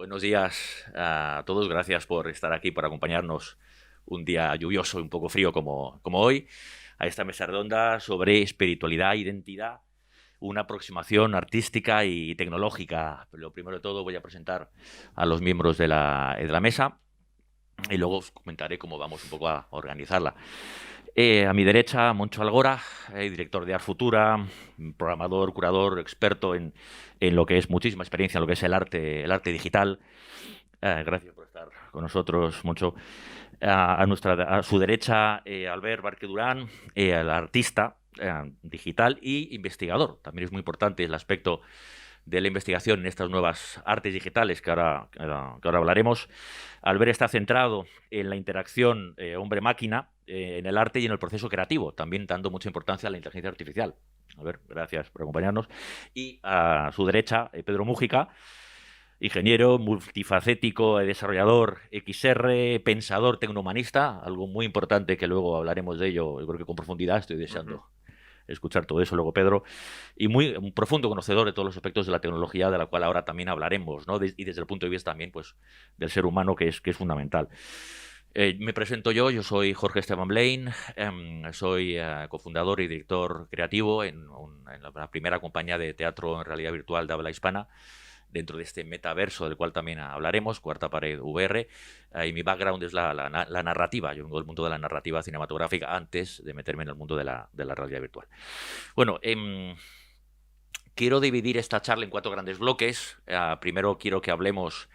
Buenos días a todos. Gracias por estar aquí, por acompañarnos un día lluvioso y un poco frío como hoy, a esta mesa redonda sobre espiritualidad, identidad, una aproximación artística y tecnológica. Lo primero de todo voy a presentar a los miembros de la mesa y luego os comentaré cómo vamos un poco a organizarla. A mi derecha, Moncho Algora, director de Art Futura, programador, curador, experto en lo que es muchísima experiencia en lo que es el arte digital. Gracias por estar con nosotros, Moncho. A su derecha, Albert Barque Durán, el artista digital y investigador. También es muy importante el aspecto de la investigación en estas nuevas artes digitales que ahora hablaremos. Albert está centrado en la interacción hombre-máquina, en el arte y en el proceso creativo, también dando mucha importancia a la inteligencia artificial. Albert, gracias por acompañarnos. Y a su derecha, Pedro Mújica, ingeniero, multifacético, desarrollador XR, pensador, tecnohumanista, algo muy importante que luego hablaremos de ello, yo creo que con profundidad, estoy deseando escuchar todo eso luego, Pedro, y un profundo conocedor de todos los aspectos de la tecnología, de la cual ahora también hablaremos, ¿no? Y desde el punto de vista también pues, del ser humano, que es fundamental. Me presento yo soy Jorge Esteban Blaine, soy cofundador y director creativo en la primera compañía de teatro en realidad virtual de habla hispana, dentro de este metaverso del cual también hablaremos, Cuarta Pared VR, y mi background es la narrativa. Yo vengo del mundo de la narrativa cinematográfica antes de meterme en el mundo de la realidad virtual. Bueno, quiero dividir esta charla en 4 grandes bloques. Primero quiero que hablemos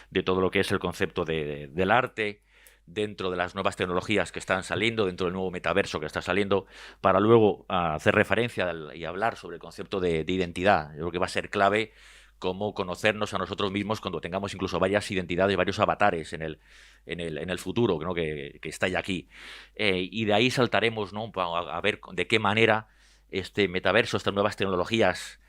de todo lo que es el concepto del arte dentro de las nuevas tecnologías que están saliendo, dentro del nuevo metaverso que está saliendo, para luego hacer referencia y hablar sobre el concepto de identidad. Yo creo que va a ser clave cómo conocernos a nosotros mismos cuando tengamos incluso varias identidades, varios avatares en el futuro, ¿no? que está ya aquí. Y de ahí saltaremos, ¿no? a ver de qué manera este metaverso, estas nuevas tecnologías,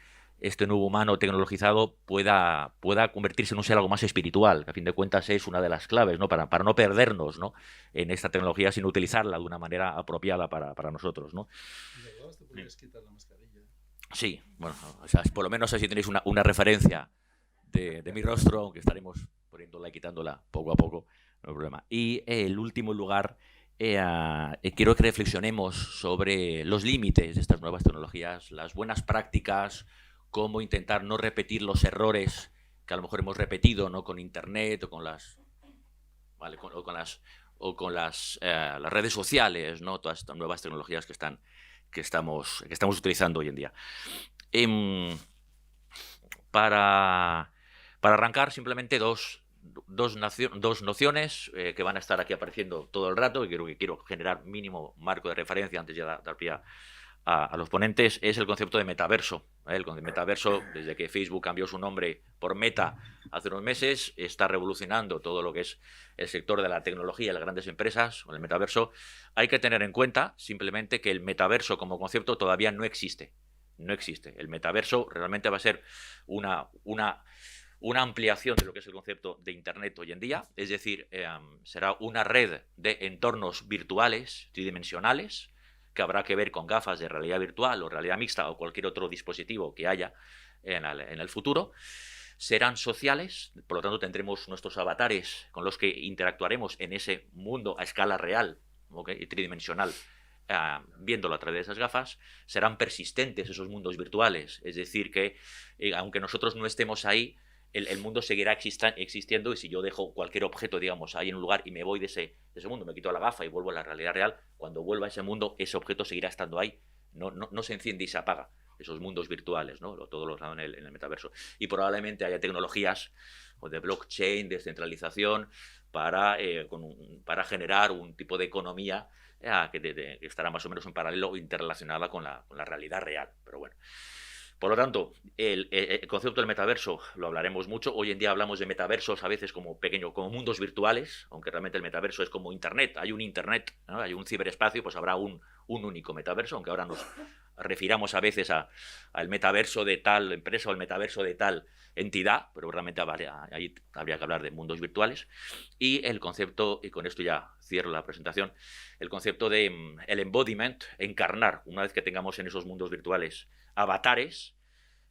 este nuevo humano tecnologizado pueda convertirse en un ser algo más espiritual, que a fin de cuentas es una de las claves, ¿no? para no perdernos, ¿no? en esta tecnología, sino utilizarla de una manera apropiada para nosotros, ¿no? De verdad, te podrías quitar la mascarilla. Sí, bueno, o sea, por lo menos así tenéis una referencia de mi rostro, aunque estaremos poniéndola y quitándola poco a poco, no hay problema. Y el último lugar, quiero que reflexionemos sobre los límites de estas nuevas tecnologías, las buenas prácticas, cómo intentar no repetir los errores que a lo mejor hemos repetido, ¿no? con Internet o con las, ¿vale? las redes sociales, ¿no? Todas estas nuevas tecnologías que estamos utilizando hoy en día. Para arrancar, simplemente dos nociones que van a estar aquí apareciendo todo el rato, y que quiero generar mínimo marco de referencia antes de dar pie a los ponentes, es el concepto de metaverso. El concepto de metaverso, desde que Facebook cambió su nombre por Meta hace unos meses, está revolucionando todo lo que es el sector de la tecnología y las grandes empresas con el metaverso. Hay que tener en cuenta simplemente que el metaverso como concepto todavía no existe. No existe. El metaverso realmente va a ser una ampliación de lo que es el concepto de Internet hoy en día, es decir, será una red de entornos virtuales tridimensionales que habrá que ver con gafas de realidad virtual o realidad mixta o cualquier otro dispositivo que haya en el futuro. Serán sociales, por lo tanto tendremos nuestros avatares con los que interactuaremos en ese mundo a escala real, ¿okay? y tridimensional, viéndolo a través de esas gafas. Serán persistentes esos mundos virtuales, es decir que aunque nosotros no estemos ahí, el mundo seguirá existiendo, y si yo dejo cualquier objeto, digamos, ahí en un lugar y me voy de ese mundo, me quito la gafa y vuelvo a la realidad real, cuando vuelva a ese mundo, ese objeto seguirá estando ahí, no se enciende y se apaga, esos mundos virtuales, ¿no? Todo lo en el metaverso. Y probablemente haya tecnologías de blockchain, descentralización, para generar un tipo de economía que estará más o menos en paralelo o interrelacionada con la realidad real. Pero bueno. Por lo tanto, el concepto del metaverso lo hablaremos mucho. Hoy en día hablamos de metaversos a veces como mundos virtuales, aunque realmente el metaverso es como Internet. Hay un Internet, ¿no? Hay un ciberespacio, pues habrá un único metaverso, aunque ahora nos refiramos a veces al metaverso de tal empresa o el metaverso de tal entidad, pero realmente ahí habría que hablar de mundos virtuales. Y el concepto, y con esto ya cierro la presentación, el concepto de el embodiment, encarnar, una vez que tengamos en esos mundos virtuales avatares,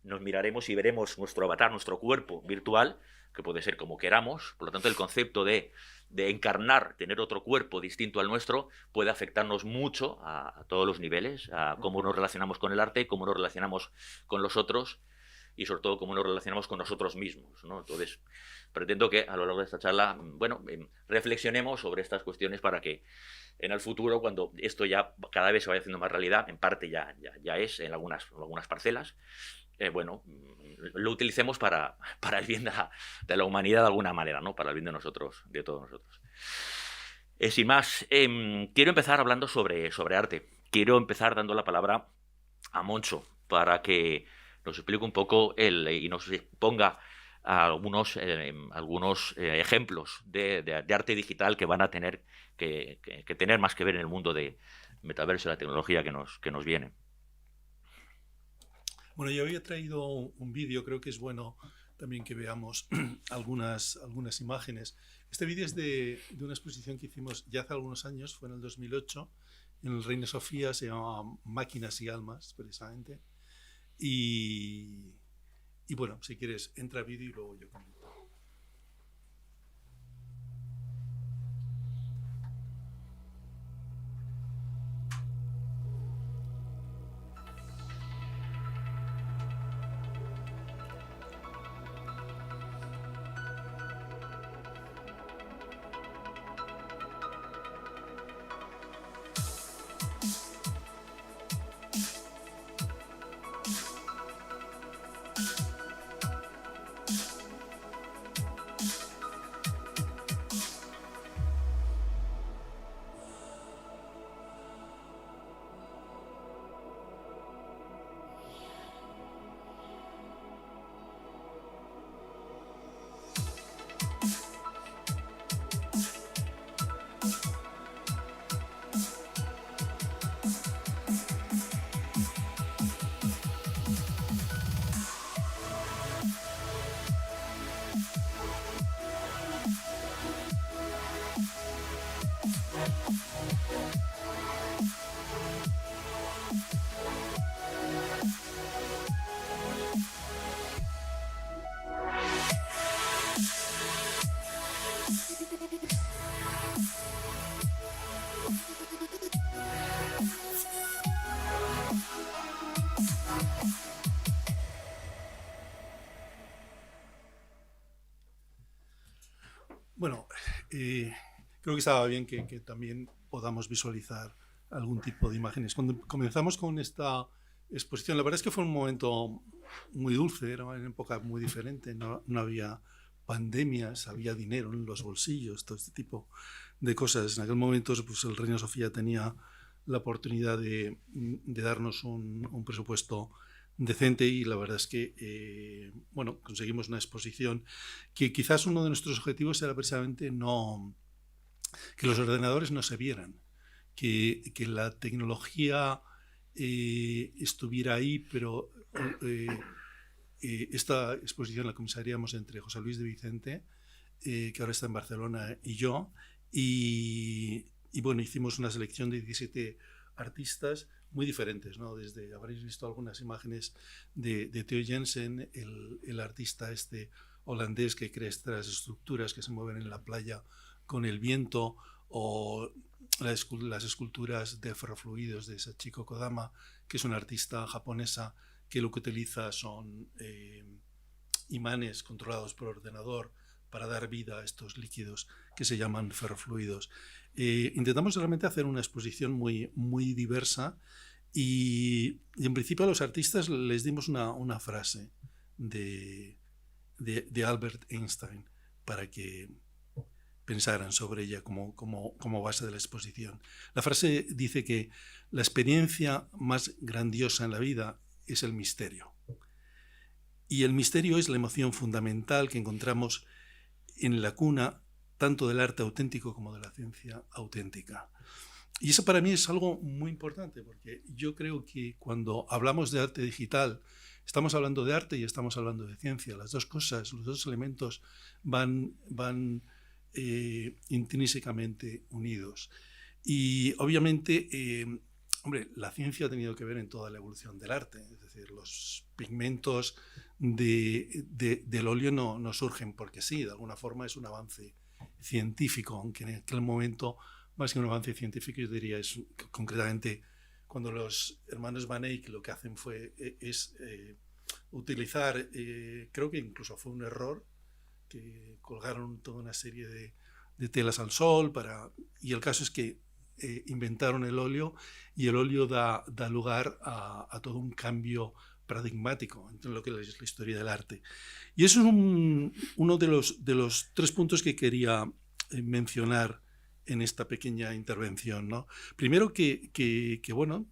nos miraremos y veremos nuestro avatar, nuestro cuerpo virtual, que puede ser como queramos. Por lo tanto, el concepto de encarnar, tener otro cuerpo distinto al nuestro, puede afectarnos mucho a todos los niveles, a cómo nos relacionamos con el arte, cómo nos relacionamos con los otros y sobre todo cómo nos relacionamos con nosotros mismos, ¿no? Entonces, pretendo que a lo largo de esta charla, bueno, reflexionemos sobre estas cuestiones para que en el futuro, cuando esto ya cada vez se vaya haciendo más realidad, en parte ya es en algunas parcelas, bueno, lo utilicemos para el bien de la humanidad de alguna manera, ¿no? Para el bien de nosotros, de todos nosotros. Sin más, quiero empezar hablando sobre arte. Quiero empezar dando la palabra a Moncho para que nos explique un poco y nos ponga algunos ejemplos de arte digital que van a tener que tener más que ver en el mundo de metaverso y la tecnología que nos viene. Bueno, yo había traído un vídeo, creo que es bueno también que veamos algunas imágenes. Este vídeo es de una exposición que hicimos ya hace algunos años, fue en el 2008, en el Reina Sofía, se llamaba Máquinas y Almas, precisamente. Y bueno, si quieres, entra vídeo y luego yo comento. Bueno, creo que estaba bien que también podamos visualizar algún tipo de imágenes. Cuando comenzamos con esta exposición, la verdad es que fue un momento muy dulce, era una época muy diferente, no había pandemias, había dinero en los bolsillos, todo este tipo de cosas. En aquel momento pues, el Reina Sofía tenía la oportunidad de darnos un presupuesto decente y la verdad es que bueno, conseguimos una exposición que quizás uno de nuestros objetivos era precisamente que los ordenadores no se vieran, que la tecnología estuviera ahí, pero esta exposición la comisaríamos entre José Luis de Vicente, que ahora está en Barcelona, y yo, y bueno, hicimos una selección de 17 artistas muy diferentes, ¿no? Desde, habréis visto algunas imágenes de Theo Jensen, el artista este holandés que crea estas estructuras que se mueven en la playa con el viento, o las esculturas de ferrofluidos de Sachiko Kodama, que es una artista japonesa que lo que utiliza son imanes controlados por ordenador para dar vida a estos líquidos que se llaman ferrofluidos. Intentamos realmente hacer una exposición muy, muy diversa y en principio a los artistas les dimos una frase de Albert Einstein para que pensaran sobre ella como base de la exposición. La frase dice que la experiencia más grandiosa en la vida es el misterio. Y el misterio es la emoción fundamental que encontramos en la cuna tanto del arte auténtico como de la ciencia auténtica. Y eso para mí es algo muy importante, porque yo creo que cuando hablamos de arte digital, estamos hablando de arte y estamos hablando de ciencia. Las dos cosas, los dos elementos van intrínsecamente unidos. Y obviamente Hombre, la ciencia ha tenido que ver en toda la evolución del arte. Es decir, los pigmentos del óleo no surgen porque sí, de alguna forma es un avance científico, aunque en aquel momento, más que un avance científico, yo diría, es concretamente cuando los hermanos Van Eyck lo que hacen es utilizar, creo que incluso fue un error, que colgaron toda una serie de telas al sol, y el caso es que inventaron el óleo, y el óleo da lugar a todo un cambio paradigmático en lo que es la historia del arte. Y eso es uno de los 3 puntos que quería mencionar en esta pequeña intervención, ¿no? Primero que bueno,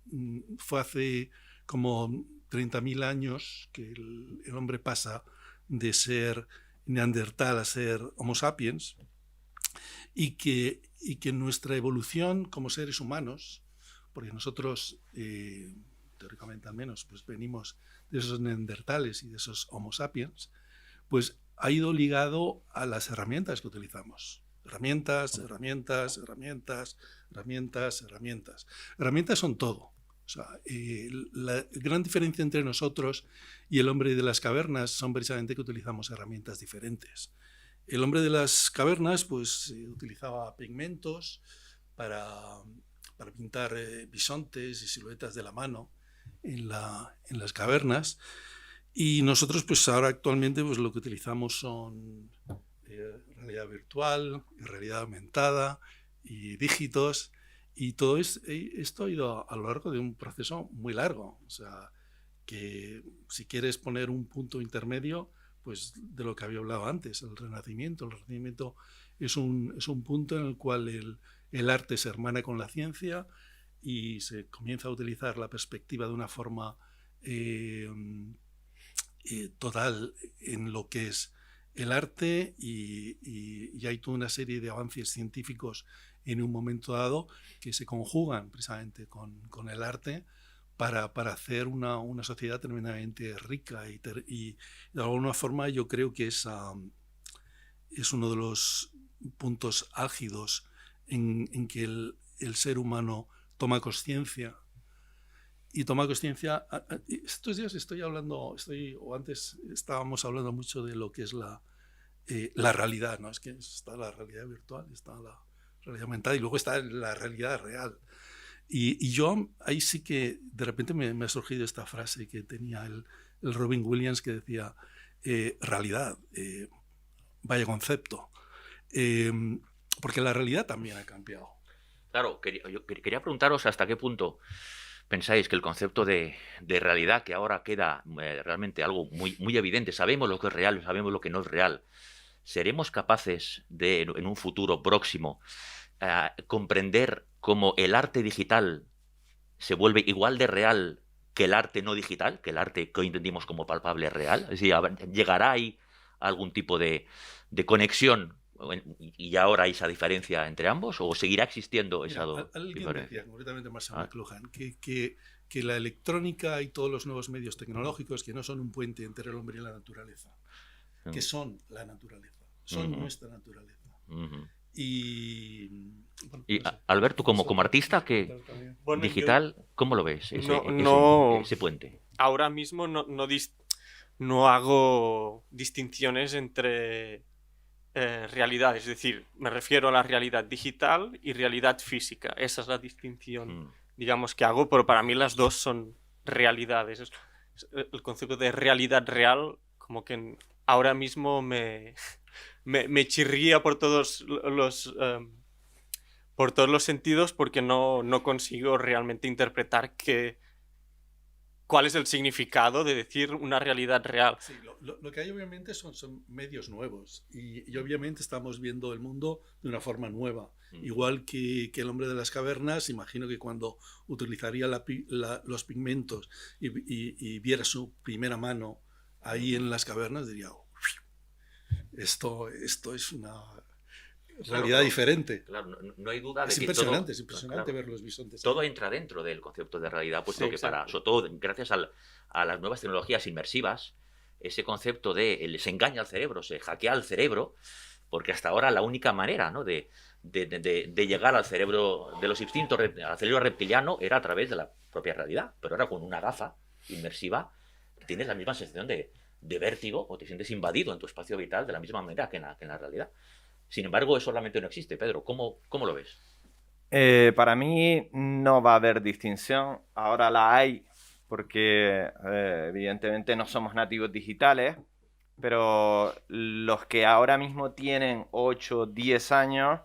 fue hace como 30.000 años que el hombre pasa de ser neandertal a ser Homo sapiens, y que nuestra evolución como seres humanos, porque nosotros, teóricamente al menos, pues venimos de esos neandertales y de esos Homo sapiens, pues ha ido ligado a las herramientas que utilizamos. Herramientas son todo. O sea, la gran diferencia entre nosotros y el hombre de las cavernas son precisamente que utilizamos herramientas diferentes. El hombre de las cavernas pues utilizaba pigmentos para pintar bisontes y siluetas de la mano en las cavernas, y nosotros pues ahora actualmente pues lo que utilizamos son realidad virtual, realidad aumentada y dígitos, y todo esto ha ido a lo largo de un proceso muy largo. O sea, que si quieres poner un punto intermedio, pues de lo que había hablado antes, el Renacimiento. El Renacimiento es un punto en el cual el arte se hermana con la ciencia y se comienza a utilizar la perspectiva de una forma total en lo que es el arte, y hay toda una serie de avances científicos en un momento dado que se conjugan precisamente con el arte para hacer una sociedad tremendamente rica, y de alguna forma yo creo que es uno de los puntos álgidos en que el ser humano toma conciencia. Y toma conciencia. Estos días antes estábamos hablando mucho de lo que es la realidad, ¿no? Es que está la realidad virtual, está la realidad aumentada, y luego está la realidad real. Y yo ahí sí que de repente me ha surgido esta frase que tenía el Robin Williams, que decía, realidad, vaya concepto. Porque la realidad también ha cambiado. Claro, yo quería preguntaros hasta qué punto pensáis que el concepto de realidad, que ahora queda realmente algo muy, muy evidente, sabemos lo que es real, sabemos lo que no es real, ¿seremos capaces de, en un futuro próximo, comprender cómo el arte digital se vuelve igual de real que el arte no digital, que el arte que hoy entendimos como palpable real? Es decir, ¿llegará ahí algún tipo de conexión, y ahora hay esa diferencia entre ambos, o seguirá existiendo esa diferencia? Alguien decía, concretamente Marcel McLuhan, que la electrónica y todos los nuevos medios tecnológicos que no son un puente entre el hombre y la naturaleza, que son la naturaleza, son nuestra naturaleza. Y bueno, y Albert, tú como artista que bueno, digital, ¿cómo lo ves ese puente? Ahora mismo no hago distinciones entre realidades, es decir, me refiero a la realidad digital y realidad física. Esa es la distinción, digamos, que hago, pero para mí las dos son realidades. El concepto de realidad real, como que ahora mismo me chirría por todos los sentidos, porque no consigo realmente interpretar cuál es el significado de decir una realidad real. Sí, lo que hay obviamente son medios nuevos, y obviamente estamos viendo el mundo de una forma nueva. Igual que el hombre de las cavernas, imagino que cuando utilizaría los pigmentos y viera su primera mano ahí en las cavernas, diría, esto es una realidad diferente. Claro, no hay duda de es que impresionante ver los bisontes. Todo entra dentro del concepto de realidad, puesto que sobre todo gracias a las nuevas tecnologías inmersivas, ese concepto de se engaña al cerebro, se hackea al cerebro, porque hasta ahora la única manera, ¿no?, de llegar al cerebro de los instintos, al cerebro reptiliano, era a través de la propia realidad. Pero ahora con una gafa inmersiva tienes la misma sensación de vértigo, o te sientes invadido en tu espacio vital de la misma manera que en la realidad. Sin embargo, eso realmente no existe. Pedro, ¿cómo lo ves? Para mí no va a haber distinción. Ahora la hay porque evidentemente no somos nativos digitales, pero los que ahora mismo tienen 8, 10 años,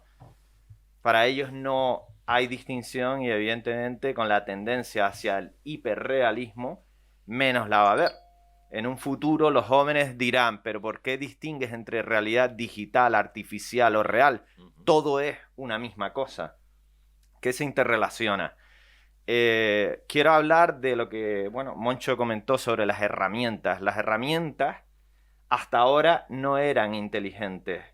para ellos no hay distinción, y evidentemente con la tendencia hacia el hiperrealismo, menos la va a haber. En un futuro los jóvenes dirán, pero ¿por qué distingues entre realidad digital, artificial o real? Todo es una misma cosa, que se interrelaciona. Quiero hablar de lo que, bueno, Moncho comentó sobre las herramientas. Las herramientas hasta ahora no eran inteligentes,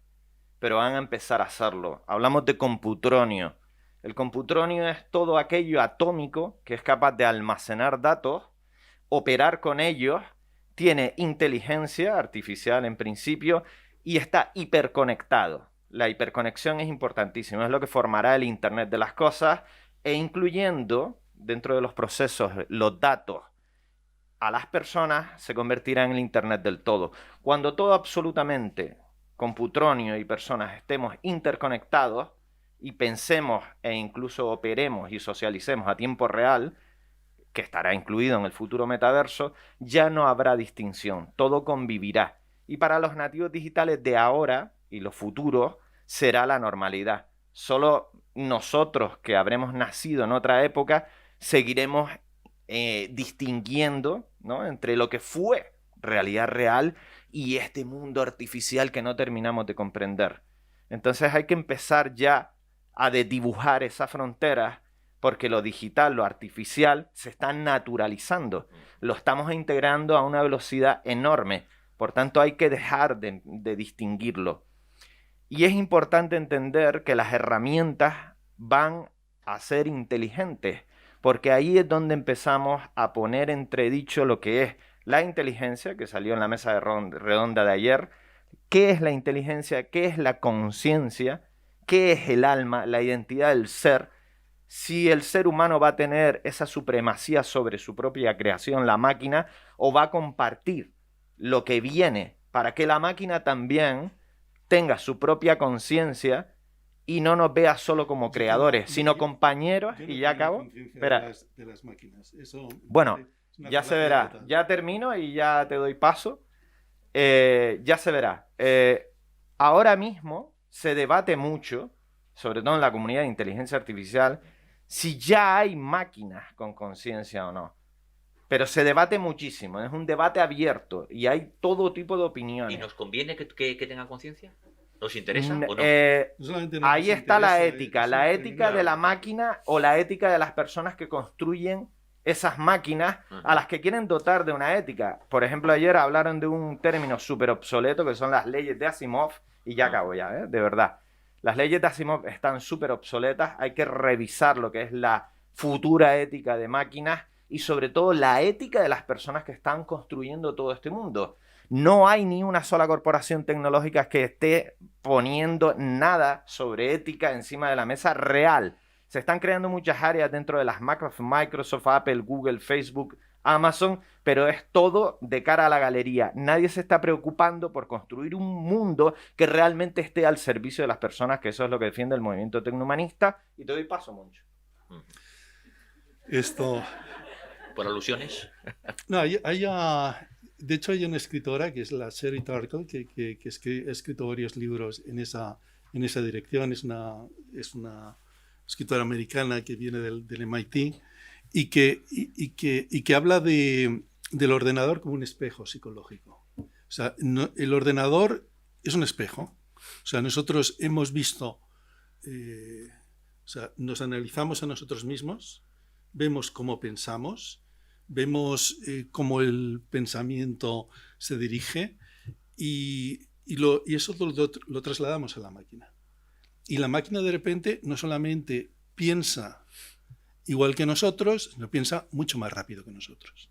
pero van a empezar a hacerlo. Hablamos de computronio. El computronio es todo aquello atómico que es capaz de almacenar datos, operar con ellos, tiene inteligencia artificial en principio y está hiperconectado. La hiperconexión es importantísima, es lo que formará el Internet de las cosas, e incluyendo dentro de los procesos los datos a las personas, se convertirá en el Internet del todo. Cuando todo absolutamente, computronio y personas, estemos interconectados y pensemos e incluso operemos y socialicemos a tiempo real, que estará incluido en el futuro metaverso, ya no habrá distinción, todo convivirá. Y para los nativos digitales de ahora y los futuros será la normalidad. Solo nosotros, que habremos nacido en otra época, seguiremos distinguiendo, ¿no?, entre lo que fue realidad real y este mundo artificial que no terminamos de comprender. Entonces hay que empezar ya a desdibujar esas fronteras, porque lo digital, lo artificial, se está naturalizando. Lo estamos integrando a una velocidad enorme. Por tanto, hay que dejar de distinguirlo. Y es importante entender que las herramientas van a ser inteligentes, porque ahí es donde empezamos a poner entredicho lo que es la inteligencia, que salió en la mesa redonda de ayer. ¿Qué es la inteligencia? ¿Qué es la conciencia? ¿Qué es el alma? La identidad del ser. Si el ser humano va a tener esa supremacía sobre su propia creación, la máquina, o va a compartir lo que viene para que la máquina también tenga su propia conciencia y no nos vea solo como creadores, sino compañeros. Y ya acabo. Espera. De las máquinas. Eso, bueno, ya se verá. Total. Ya termino y ya te doy paso. Ya se verá. Ahora mismo se debate mucho, sobre todo en la comunidad de inteligencia artificial, si ya hay máquinas con conciencia o no. Pero se debate muchísimo, es un debate abierto y hay todo tipo de opiniones. ¿Y nos conviene que tengan conciencia? ¿Nos interesa o no? Ahí está la ética de la máquina o la ética de las personas que construyen esas máquinas a las que quieren dotar de una ética. Por ejemplo, ayer hablaron de un término súper obsoleto que son las leyes de Asimov, y ya acabo ya, de verdad. Las leyes de Asimov están súper obsoletas, hay que revisar lo que es la futura ética de máquinas y sobre todo la ética de las personas que están construyendo todo este mundo. No hay ni una sola corporación tecnológica que esté poniendo nada sobre ética encima de la mesa real. Se están creando muchas áreas dentro de las macros, Microsoft, Apple, Google, Facebook, Amazon, pero es todo de cara a la galería. Nadie se está preocupando por construir un mundo que realmente esté al servicio de las personas, que eso es lo que defiende el movimiento tecnohumanista. Y te doy paso, Moncho. Esto... ¿Por alusiones? No, de hecho hay una escritora que es la Sherry Turkle que ha escrito varios libros en esa dirección. Es una escritora americana que viene del MIT y que habla del ordenador como un espejo psicológico. O sea, el ordenador es un espejo. O sea, nosotros hemos visto, o sea, nos analizamos a nosotros mismos, vemos cómo pensamos, vemos cómo el pensamiento se dirige y eso lo trasladamos a la máquina. Y la máquina de repente no solamente piensa igual que nosotros, sino piensa mucho más rápido que nosotros.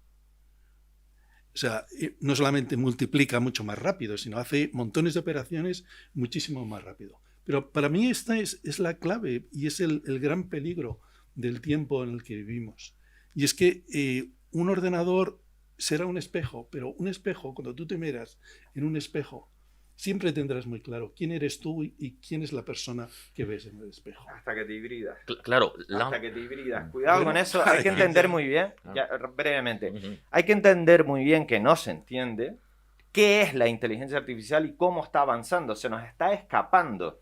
O sea, no solamente multiplica mucho más rápido, sino hace montones de operaciones muchísimo más rápido. Pero para mí esta es la clave y es el gran peligro del tiempo en el que vivimos. Y es que un ordenador será un espejo, pero un espejo, cuando tú te miras en un espejo, siempre tendrás muy claro quién eres tú y quién es la persona que ves en el espejo. Hasta que te hibridas. Claro. Hasta que te hibridas. Cuidado Bueno, con eso, hay que entender muy bien, ya, brevemente, hay que entender muy bien que no se entiende qué es la inteligencia artificial y cómo está avanzando. Se nos está escapando.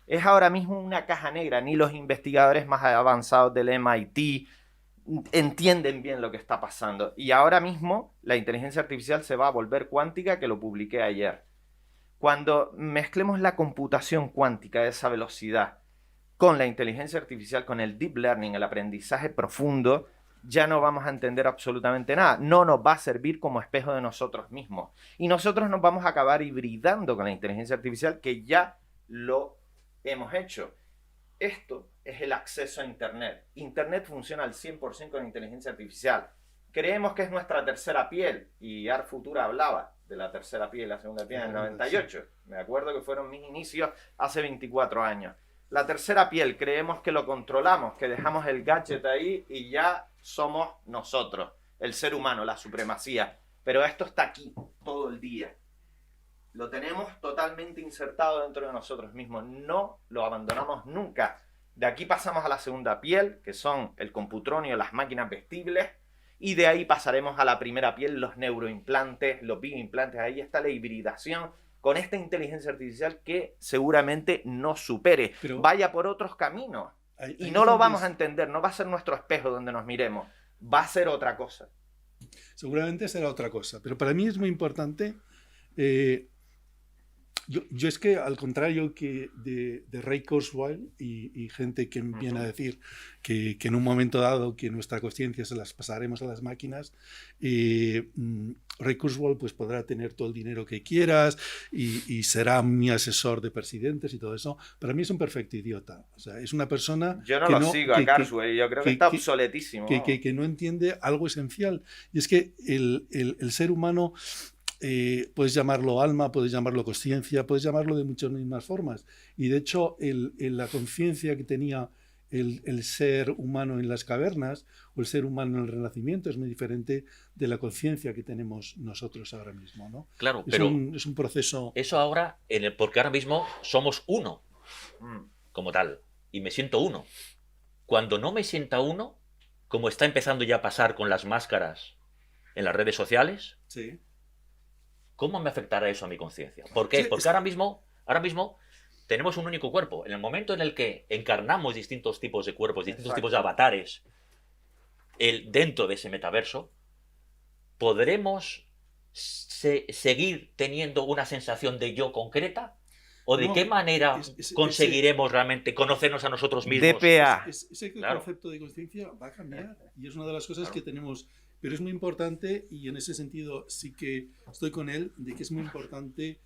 Es ahora mismo una caja negra. Ni los investigadores más avanzados del MIT entienden bien lo que está pasando. Y ahora mismo la inteligencia artificial se va a volver cuántica, que lo publiqué ayer. Cuando mezclemos la computación cuántica de esa velocidad con la inteligencia artificial, con el deep learning, el aprendizaje profundo, ya no vamos a entender absolutamente nada. No nos va a servir como espejo de nosotros mismos. Y nosotros nos vamos a acabar hibridando con la inteligencia artificial, que ya lo hemos hecho. Esto es el acceso a Internet. Internet funciona al 100% con inteligencia artificial. Creemos que es nuestra tercera piel, y Art Futura hablaba de la tercera piel y la segunda piel en el 98. Me acuerdo que fueron mis inicios hace 24 años. La tercera piel, creemos que lo controlamos, que dejamos el gadget ahí y ya somos nosotros, el ser humano, la supremacía. Pero esto está aquí todo el día. Lo tenemos totalmente insertado dentro de nosotros mismos. No lo abandonamos nunca. De aquí pasamos a la segunda piel, que son el computronio, las máquinas vestibles. Y de ahí pasaremos a la primera piel, los neuroimplantes, los bioimplantes. Ahí está la hibridación con esta inteligencia artificial que seguramente nos supere. Pero vaya por otros caminos. Y no lo vamos a entender. No va a ser nuestro espejo donde nos miremos. Va a ser otra cosa. Seguramente será otra cosa. Pero para mí es muy importante. Yo es que, al contrario que de Ray Kurzweil y gente que viene a decir que en un momento dado que nuestra conciencia se las pasaremos a las máquinas, Ray Kurzweil pues podrá tener todo el dinero que quieras y será mi asesor de presidentes y todo eso. Para mí es un perfecto idiota. O sea, es una persona yo no lo sigo a Kurzweil, yo creo que está obsoletísimo. Que no entiende algo esencial. Y es que el ser humano... puedes llamarlo alma, puedes llamarlo conciencia, puedes llamarlo de muchas mismas formas. Y de hecho, la conciencia que tenía el ser humano en las cavernas o el ser humano en el Renacimiento es muy diferente de la conciencia que tenemos nosotros ahora mismo, ¿no? Claro, pero es un proceso... Eso ahora, porque ahora mismo somos uno, como tal, y me siento uno. Cuando no me sienta uno, como está empezando ya a pasar con las máscaras en las redes sociales... Sí. ¿Cómo me afectará eso a mi conciencia? ¿Por qué? Sí, porque ahora mismo tenemos un único cuerpo. En el momento en el que encarnamos distintos tipos de cuerpos, distintos tipos de avatares dentro de ese metaverso, ¿podremos seguir teniendo una sensación de yo concreta? ¿O de qué manera conseguiremos realmente conocernos a nosotros mismos? DPA. Ese concepto de conciencia va a cambiar y es una de las cosas que tenemos... Pero es muy importante, y en ese sentido sí que estoy con él, de que es muy importante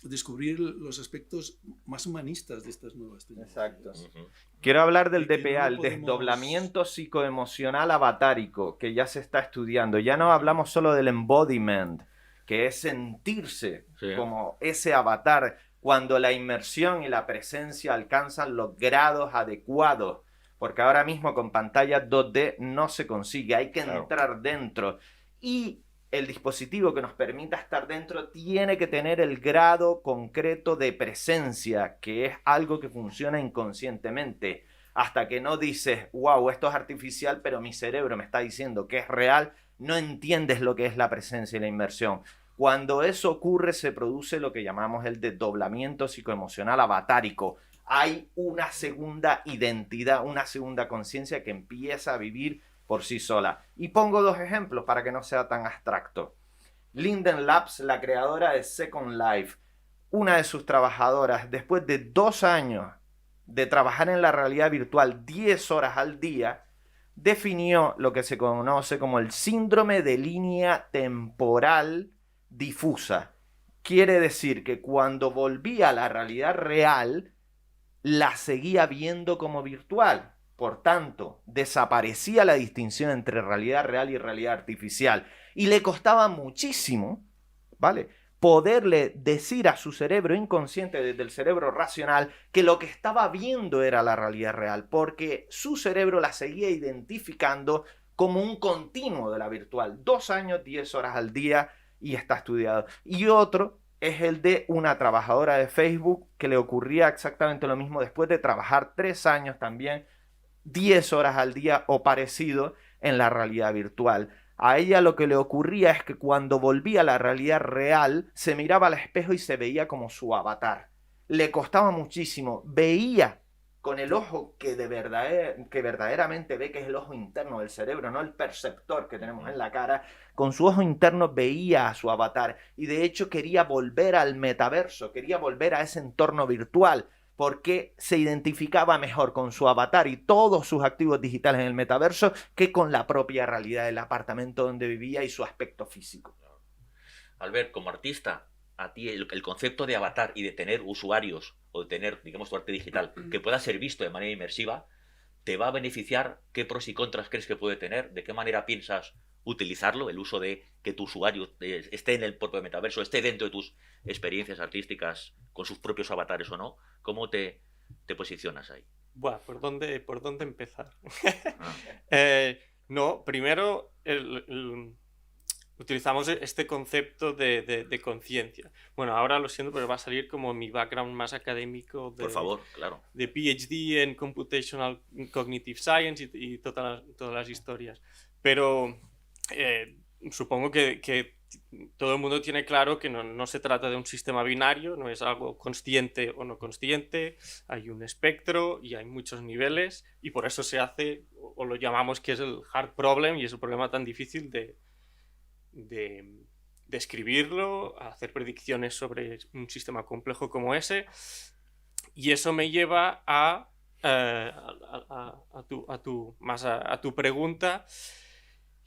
descubrir los aspectos más humanistas de estas nuevas tecnologías. Exacto. Quiero hablar del Que DPA, no el desdoblamiento psicoemocional avatárico, que ya se está estudiando. Ya no hablamos solo del embodiment, que es sentirse como ese avatar, cuando la inmersión y la presencia alcanzan los grados adecuados. Porque ahora mismo con pantallas 2D no se consigue, hay que entrar dentro. Y el dispositivo que nos permita estar dentro tiene que tener el grado concreto de presencia, que es algo que funciona inconscientemente. Hasta que no dices, wow, esto es artificial, pero mi cerebro me está diciendo que es real, no entiendes lo que es la presencia y la inmersión. Cuando eso ocurre, se produce lo que llamamos el desdoblamiento psicoemocional avatárico. Hay una segunda identidad, una segunda conciencia que empieza a vivir por sí sola. Y pongo dos ejemplos para que no sea tan abstracto. Linden Labs, la creadora de Second Life, una de sus trabajadoras, después de 2 años de trabajar en la realidad virtual 10 horas al día, definió lo que se conoce como el síndrome de línea temporal difusa. Quiere decir que cuando volvía a la realidad real, la seguía viendo como virtual. Por tanto, desaparecía la distinción entre realidad real y realidad artificial. Y le costaba muchísimo, ¿vale?, poderle decir a su cerebro inconsciente desde el cerebro racional que lo que estaba viendo era la realidad real, porque su cerebro la seguía identificando como un continuo de la virtual. 2 años, 10 horas al día, y está estudiado. Y otro es el de una trabajadora de Facebook que le ocurría exactamente lo mismo después de trabajar 3 años también, 10 horas al día o parecido en la realidad virtual. A ella lo que le ocurría es que cuando volvía a la realidad real, se miraba al espejo y se veía como su avatar. Le costaba muchísimo. Veía con el ojo que verdaderamente ve, que es el ojo interno del cerebro, no el perceptor que tenemos en la cara. Con su ojo interno veía a su avatar y de hecho quería volver al metaverso, quería volver a ese entorno virtual, porque se identificaba mejor con su avatar y todos sus activos digitales en el metaverso que con la propia realidad del apartamento donde vivía y su aspecto físico. Albert, como artista, a ti el concepto de avatar y de tener usuarios o de tener, digamos, tu arte digital que pueda ser visto de manera inmersiva, ¿te va a beneficiar? ¿Qué pros y contras crees que puede tener? ¿De qué manera piensas utilizarlo? El uso de que tu usuario esté en el propio metaverso, esté dentro de tus experiencias artísticas con sus propios avatares o no. ¿Cómo te posicionas ahí? Buah, ¿por dónde empezar? Ah. No, primero utilizamos este concepto de conciencia. Bueno, ahora lo siento, pero va a salir como mi background más académico Por favor, claro. de PhD en Computational Cognitive Science y todas las historias. Pero supongo que todo el mundo tiene claro que no se trata de un sistema binario, no es algo consciente o no consciente, hay un espectro y hay muchos niveles, y por eso se hace, o lo llamamos que es el hard problem, y es el problema tan difícil de describirlo, hacer predicciones sobre un sistema complejo como ese. Y eso me lleva a tu pregunta,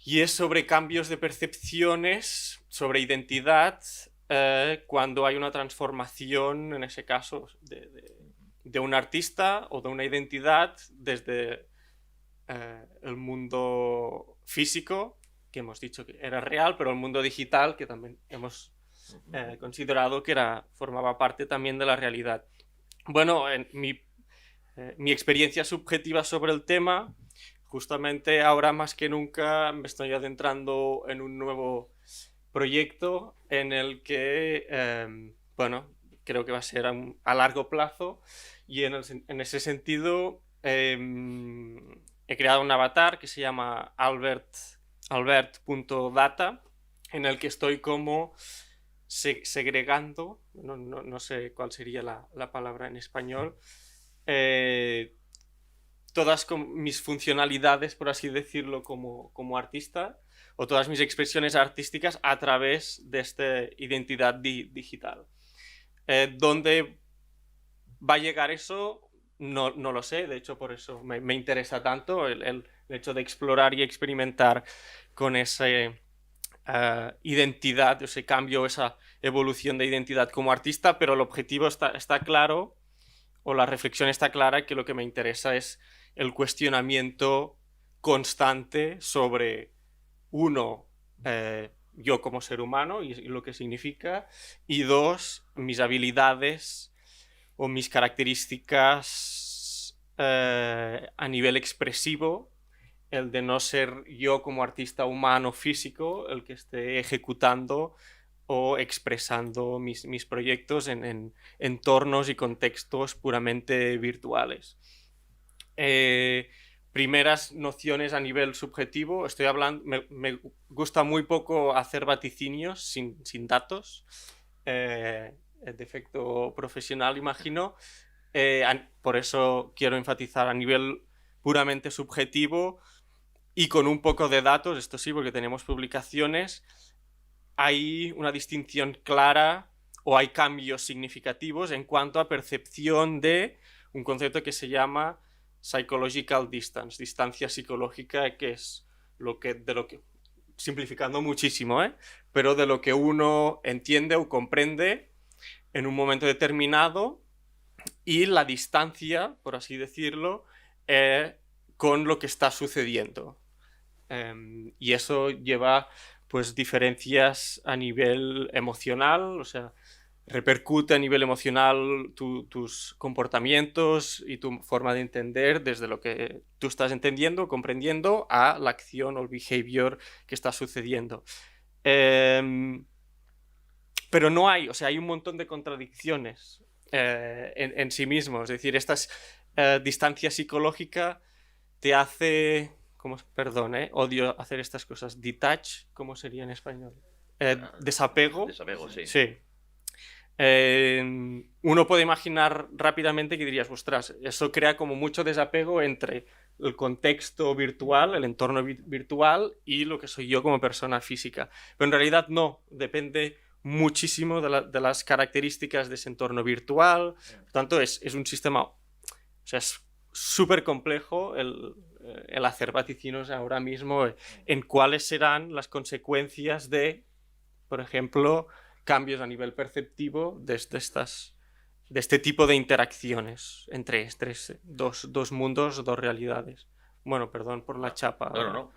y es sobre cambios de percepciones, sobre identidad, cuando hay una transformación, en ese caso, de un artista o de una identidad desde el mundo físico, que hemos dicho que era real, pero el mundo digital, que también hemos considerado que formaba parte también de la realidad. Bueno, en mi experiencia subjetiva sobre el tema, justamente ahora más que nunca me estoy adentrando en un nuevo proyecto en el que, bueno, creo que va a ser a largo plazo, y en ese sentido he creado un avatar que se llama Albert.data, en el que estoy como segregando, no sé cuál sería la palabra en español, todas mis funcionalidades, por así decirlo, como artista, o todas mis expresiones artísticas a través de esta identidad digital. ¿Dónde va a llegar eso? No lo sé, de hecho por eso me interesa tanto el hecho de explorar y experimentar con esa identidad, ese cambio, esa evolución de identidad como artista, pero el objetivo está claro, o la reflexión está clara, que lo que me interesa es el cuestionamiento constante sobre, uno, yo como ser humano y lo que significa, y dos, mis habilidades o mis características a nivel expresivo, el de no ser yo como artista humano físico el que esté ejecutando o expresando mis proyectos en entornos y contextos puramente virtuales. Primeras nociones a nivel subjetivo, estoy hablando, me gusta muy poco hacer vaticinios sin datos, defecto profesional, imagino, por eso quiero enfatizar a nivel puramente subjetivo y con un poco de datos, esto sí, porque tenemos publicaciones. Hay una distinción clara, o hay cambios significativos en cuanto a percepción de un concepto que se llama psychological distance, distancia psicológica, que es de lo que, simplificando muchísimo, pero de lo que uno entiende o comprende en un momento determinado, y la distancia, por así decirlo, con lo que está sucediendo. Y eso lleva pues diferencias a nivel emocional, o sea, repercute a nivel emocional tus comportamientos y tu forma de entender desde lo que tú estás entendiendo, comprendiendo, a la acción o el behavior que está sucediendo. Pero no hay, o sea, hay un montón de contradicciones en sí mismo. Es decir, esta distancia psicológica te hace... Perdón, odio hacer estas cosas. Detach, ¿cómo sería en español? Desapego. Desapego, sí. Sí. Uno puede imaginar rápidamente que dirías, ostras, eso crea como mucho desapego entre el contexto virtual, el entorno virtual y lo que soy yo como persona física. Pero en realidad no, depende muchísimo de las características de ese entorno virtual. Por tanto, es un sistema, o sea, es súper complejo el hacer vaticinios ahora mismo en cuáles serán las consecuencias de, por ejemplo, cambios a nivel perceptivo de este tipo de interacciones entre dos mundos, dos realidades. Bueno, perdón por la chapa. No.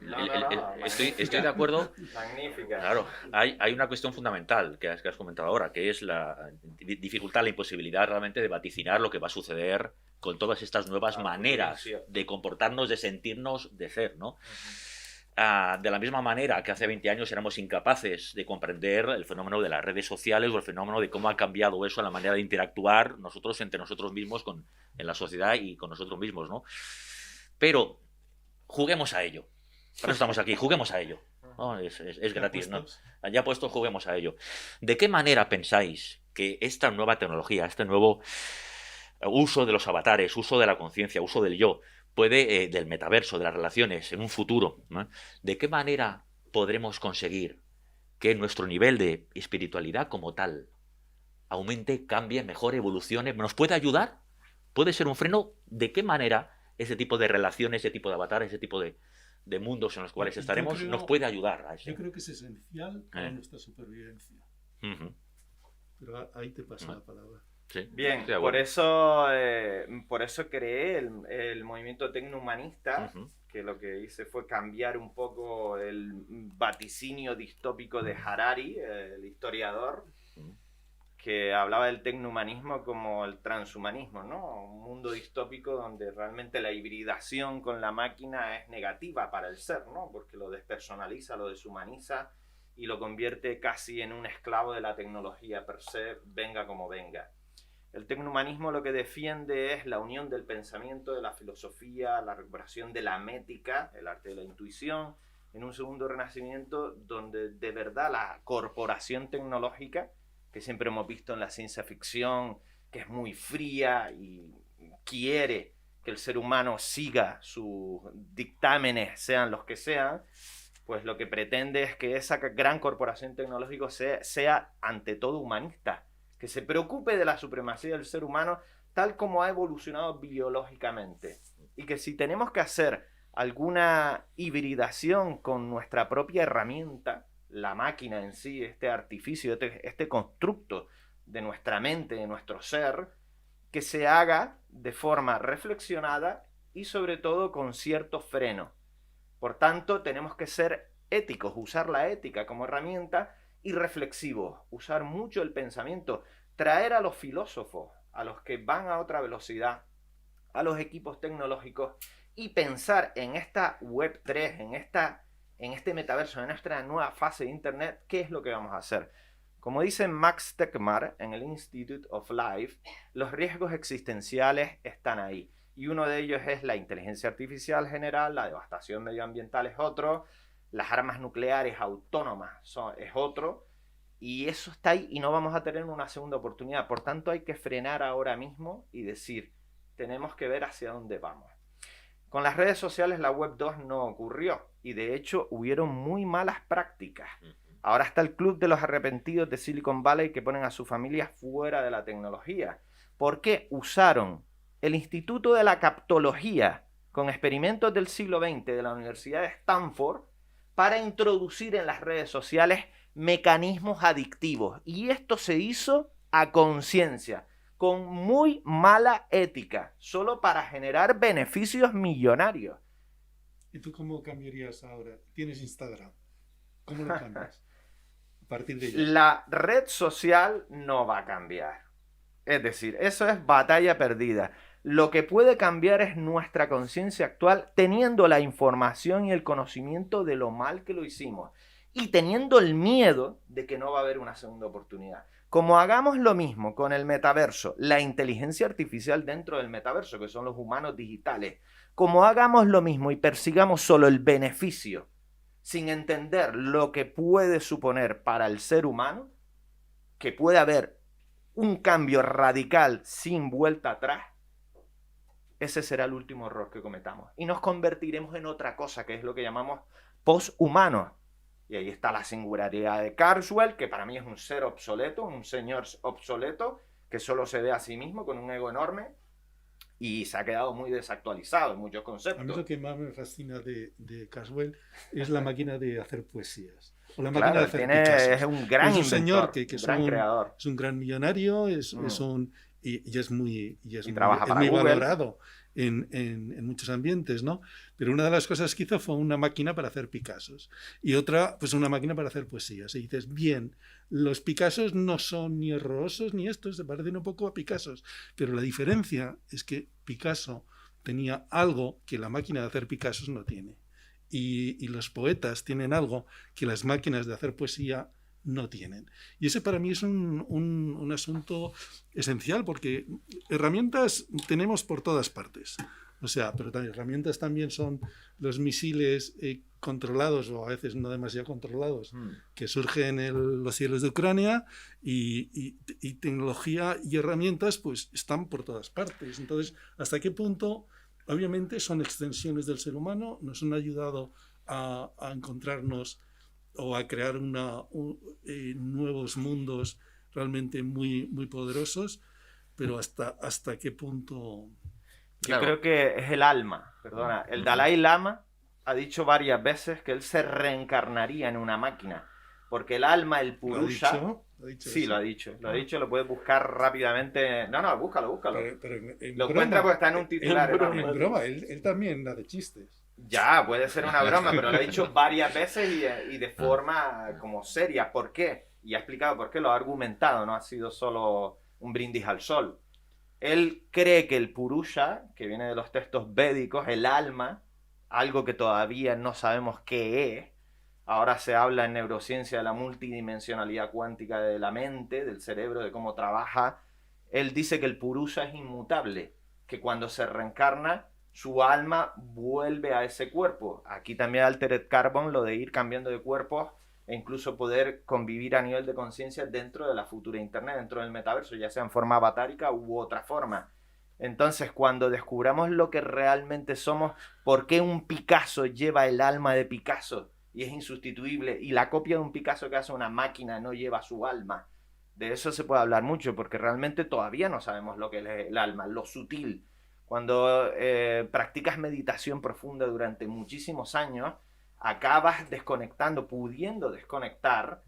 Estoy de acuerdo. Magnífica. Claro, hay una cuestión fundamental que has comentado ahora, que es la dificultad, la imposibilidad realmente de vaticinar lo que va a suceder con todas estas nuevas maneras de comportarnos, de sentirnos, de ser, ¿no? De la misma manera que hace 20 años éramos incapaces de comprender el fenómeno de las redes sociales o el fenómeno de cómo ha cambiado eso, la manera de interactuar nosotros entre nosotros mismos en la sociedad y con nosotros mismos, ¿no? Pero juguemos a ello. Para eso estamos aquí, juguemos a ello. ¿No? Es gratis, ¿no? Ya puesto, juguemos a ello. ¿De qué manera pensáis que esta nueva tecnología, este nuevo uso de los avatares, uso de la conciencia, uso del yo, puede, del metaverso, de las relaciones, en un futuro, ¿no? ¿De qué manera podremos conseguir que nuestro nivel de espiritualidad como tal aumente, cambie, mejore, evolucione? ¿Nos puede ayudar? ¿Puede ser un freno? ¿De qué manera ese tipo de relaciones, ese tipo de avatares, ese tipo de mundos en los cuales estaremos nos puede ayudar a eso? Yo creo que es esencial para nuestra supervivencia. Pero ahí te paso la palabra. Sí, bien, por eso creé el movimiento tecnohumanista, que lo que hice fue cambiar un poco el vaticinio distópico de Harari, el historiador, que hablaba del tecnohumanismo como el transhumanismo, ¿no? Un mundo distópico donde realmente la hibridación con la máquina es negativa para el ser, ¿no? Porque lo despersonaliza, lo deshumaniza y lo convierte casi en un esclavo de la tecnología per se, venga como venga. El tecnohumanismo lo que defiende es la unión del pensamiento, de la filosofía, la recuperación de la mética, el arte de la intuición, en un segundo renacimiento donde de verdad la corporación tecnológica, que siempre hemos visto en la ciencia ficción, que es muy fría y quiere que el ser humano siga sus dictámenes, sean los que sean, pues lo que pretende es que esa gran corporación tecnológica sea ante todo humanista, que se preocupe de la supremacía del ser humano tal como ha evolucionado biológicamente. Y que si tenemos que hacer alguna hibridación con nuestra propia herramienta, la máquina en sí, este artificio, este constructo de nuestra mente, de nuestro ser, que se haga de forma reflexionada y sobre todo con cierto freno. Por tanto, tenemos que ser éticos, usar la ética como herramienta y reflexivos, usar mucho el pensamiento, traer a los filósofos, a los que van a otra velocidad, a los equipos tecnológicos y pensar en esta Web 3, en este metaverso, en nuestra nueva fase de Internet, ¿qué es lo que vamos a hacer? Como dice Max Tegmark en el Institute of Life, los riesgos existenciales están ahí. Y uno de ellos es la inteligencia artificial general, la devastación medioambiental es otro, las armas nucleares autónomas es otro, y eso está ahí y no vamos a tener una segunda oportunidad. Por tanto, hay que frenar ahora mismo y decir, tenemos que ver hacia dónde vamos. Con las redes sociales la Web 2 no ocurrió y de hecho hubieron muy malas prácticas. Ahora está el club de los arrepentidos de Silicon Valley que ponen a su familia fuera de la tecnología. ¿Por qué? Usaron el Instituto de la Captología con experimentos del siglo XX de la Universidad de Stanford para introducir en las redes sociales mecanismos adictivos. Y esto se hizo a conciencia, con muy mala ética, solo para generar beneficios millonarios. ¿Y tú cómo cambiarías ahora? Tienes Instagram. ¿Cómo lo cambias? A partir de ella. La red social no va a cambiar. Es decir, eso es batalla perdida. Lo que puede cambiar es nuestra conciencia actual, teniendo la información y el conocimiento de lo mal que lo hicimos y teniendo el miedo de que no va a haber una segunda oportunidad. Como hagamos lo mismo con el metaverso, la inteligencia artificial dentro del metaverso, que son los humanos digitales, como hagamos lo mismo y persigamos solo el beneficio, sin entender lo que puede suponer para el ser humano, que puede haber un cambio radical sin vuelta atrás, ese será el último error que cometamos. Y nos convertiremos en otra cosa, que es lo que llamamos poshumanos. Y ahí está la singularidad de Kurzweil, que para mí es un ser obsoleto, un señor obsoleto, que solo se ve a sí mismo con un ego enorme y se ha quedado muy desactualizado en muchos conceptos. A mí lo que más me fascina de Kurzweil es la máquina de hacer poesías. O la Claro, máquina de hacer Picassos. es un gran Es un inventor, señor que gran creador. es un gran millonario, es un, y es muy, trabaja es para muy Google. valorado en muchos ambientes, ¿no? Pero una de las cosas que hizo fue una máquina para hacer Picassos y otra, pues una máquina para hacer poesías. Y dices, bien, los Picassos no son ni horrorosos ni estos, se parecen un poco a Picassos, pero la diferencia es que Picasso tenía algo que la máquina de hacer Picassos no tiene. Y los poetas tienen algo que las máquinas de hacer poesía no tienen. Y ese para mí es un asunto esencial, porque herramientas tenemos por todas partes. O sea, pero también, herramientas también son los misiles controlados, o a veces no demasiado controlados, que surgen en los cielos de Ucrania, y tecnología y herramientas pues están por todas partes. Entonces, ¿hasta qué punto? Obviamente son extensiones del ser humano, nos han ayudado a encontrarnos o a crear nuevos mundos realmente muy, muy poderosos, pero hasta qué punto... Yo creo que es el alma, perdona. El Dalai Lama ha dicho varias veces que él se reencarnaría en una máquina, porque el alma, el purusha... ¿Lo ha dicho Sí, eso? lo ha dicho, lo puedes buscar rápidamente. No, búscalo. Pero en Lo broma, encuentra porque está en un titular. enorme. en broma, él también hace chistes. Ya, puede ser una broma, pero lo ha dicho varias veces y de forma como seria. ¿Por qué? Y ha explicado por qué, lo ha argumentado, no ha sido solo un brindis al sol. Él cree que el purusha, que viene de los textos védicos, el alma, algo que todavía no sabemos qué es. Ahora se habla en neurociencia de la multidimensionalidad cuántica de la mente, del cerebro, de cómo trabaja. Él dice que el purusha es inmutable, que cuando se reencarna, su alma vuelve a ese cuerpo. Aquí también Altered Carbon, lo de ir cambiando de cuerpos e incluso poder convivir a nivel de conciencia dentro de la futura Internet, dentro del metaverso, ya sea en forma avatárica u otra forma. Entonces, cuando descubramos lo que realmente somos, ¿por qué un Picasso lleva el alma de Picasso y es insustituible? Y la copia de un Picasso que hace una máquina no lleva su alma. De eso se puede hablar mucho, porque realmente todavía no sabemos lo que es el alma, lo sutil. Cuando practicas meditación profunda durante muchísimos años, acabas desconectando, pudiendo desconectar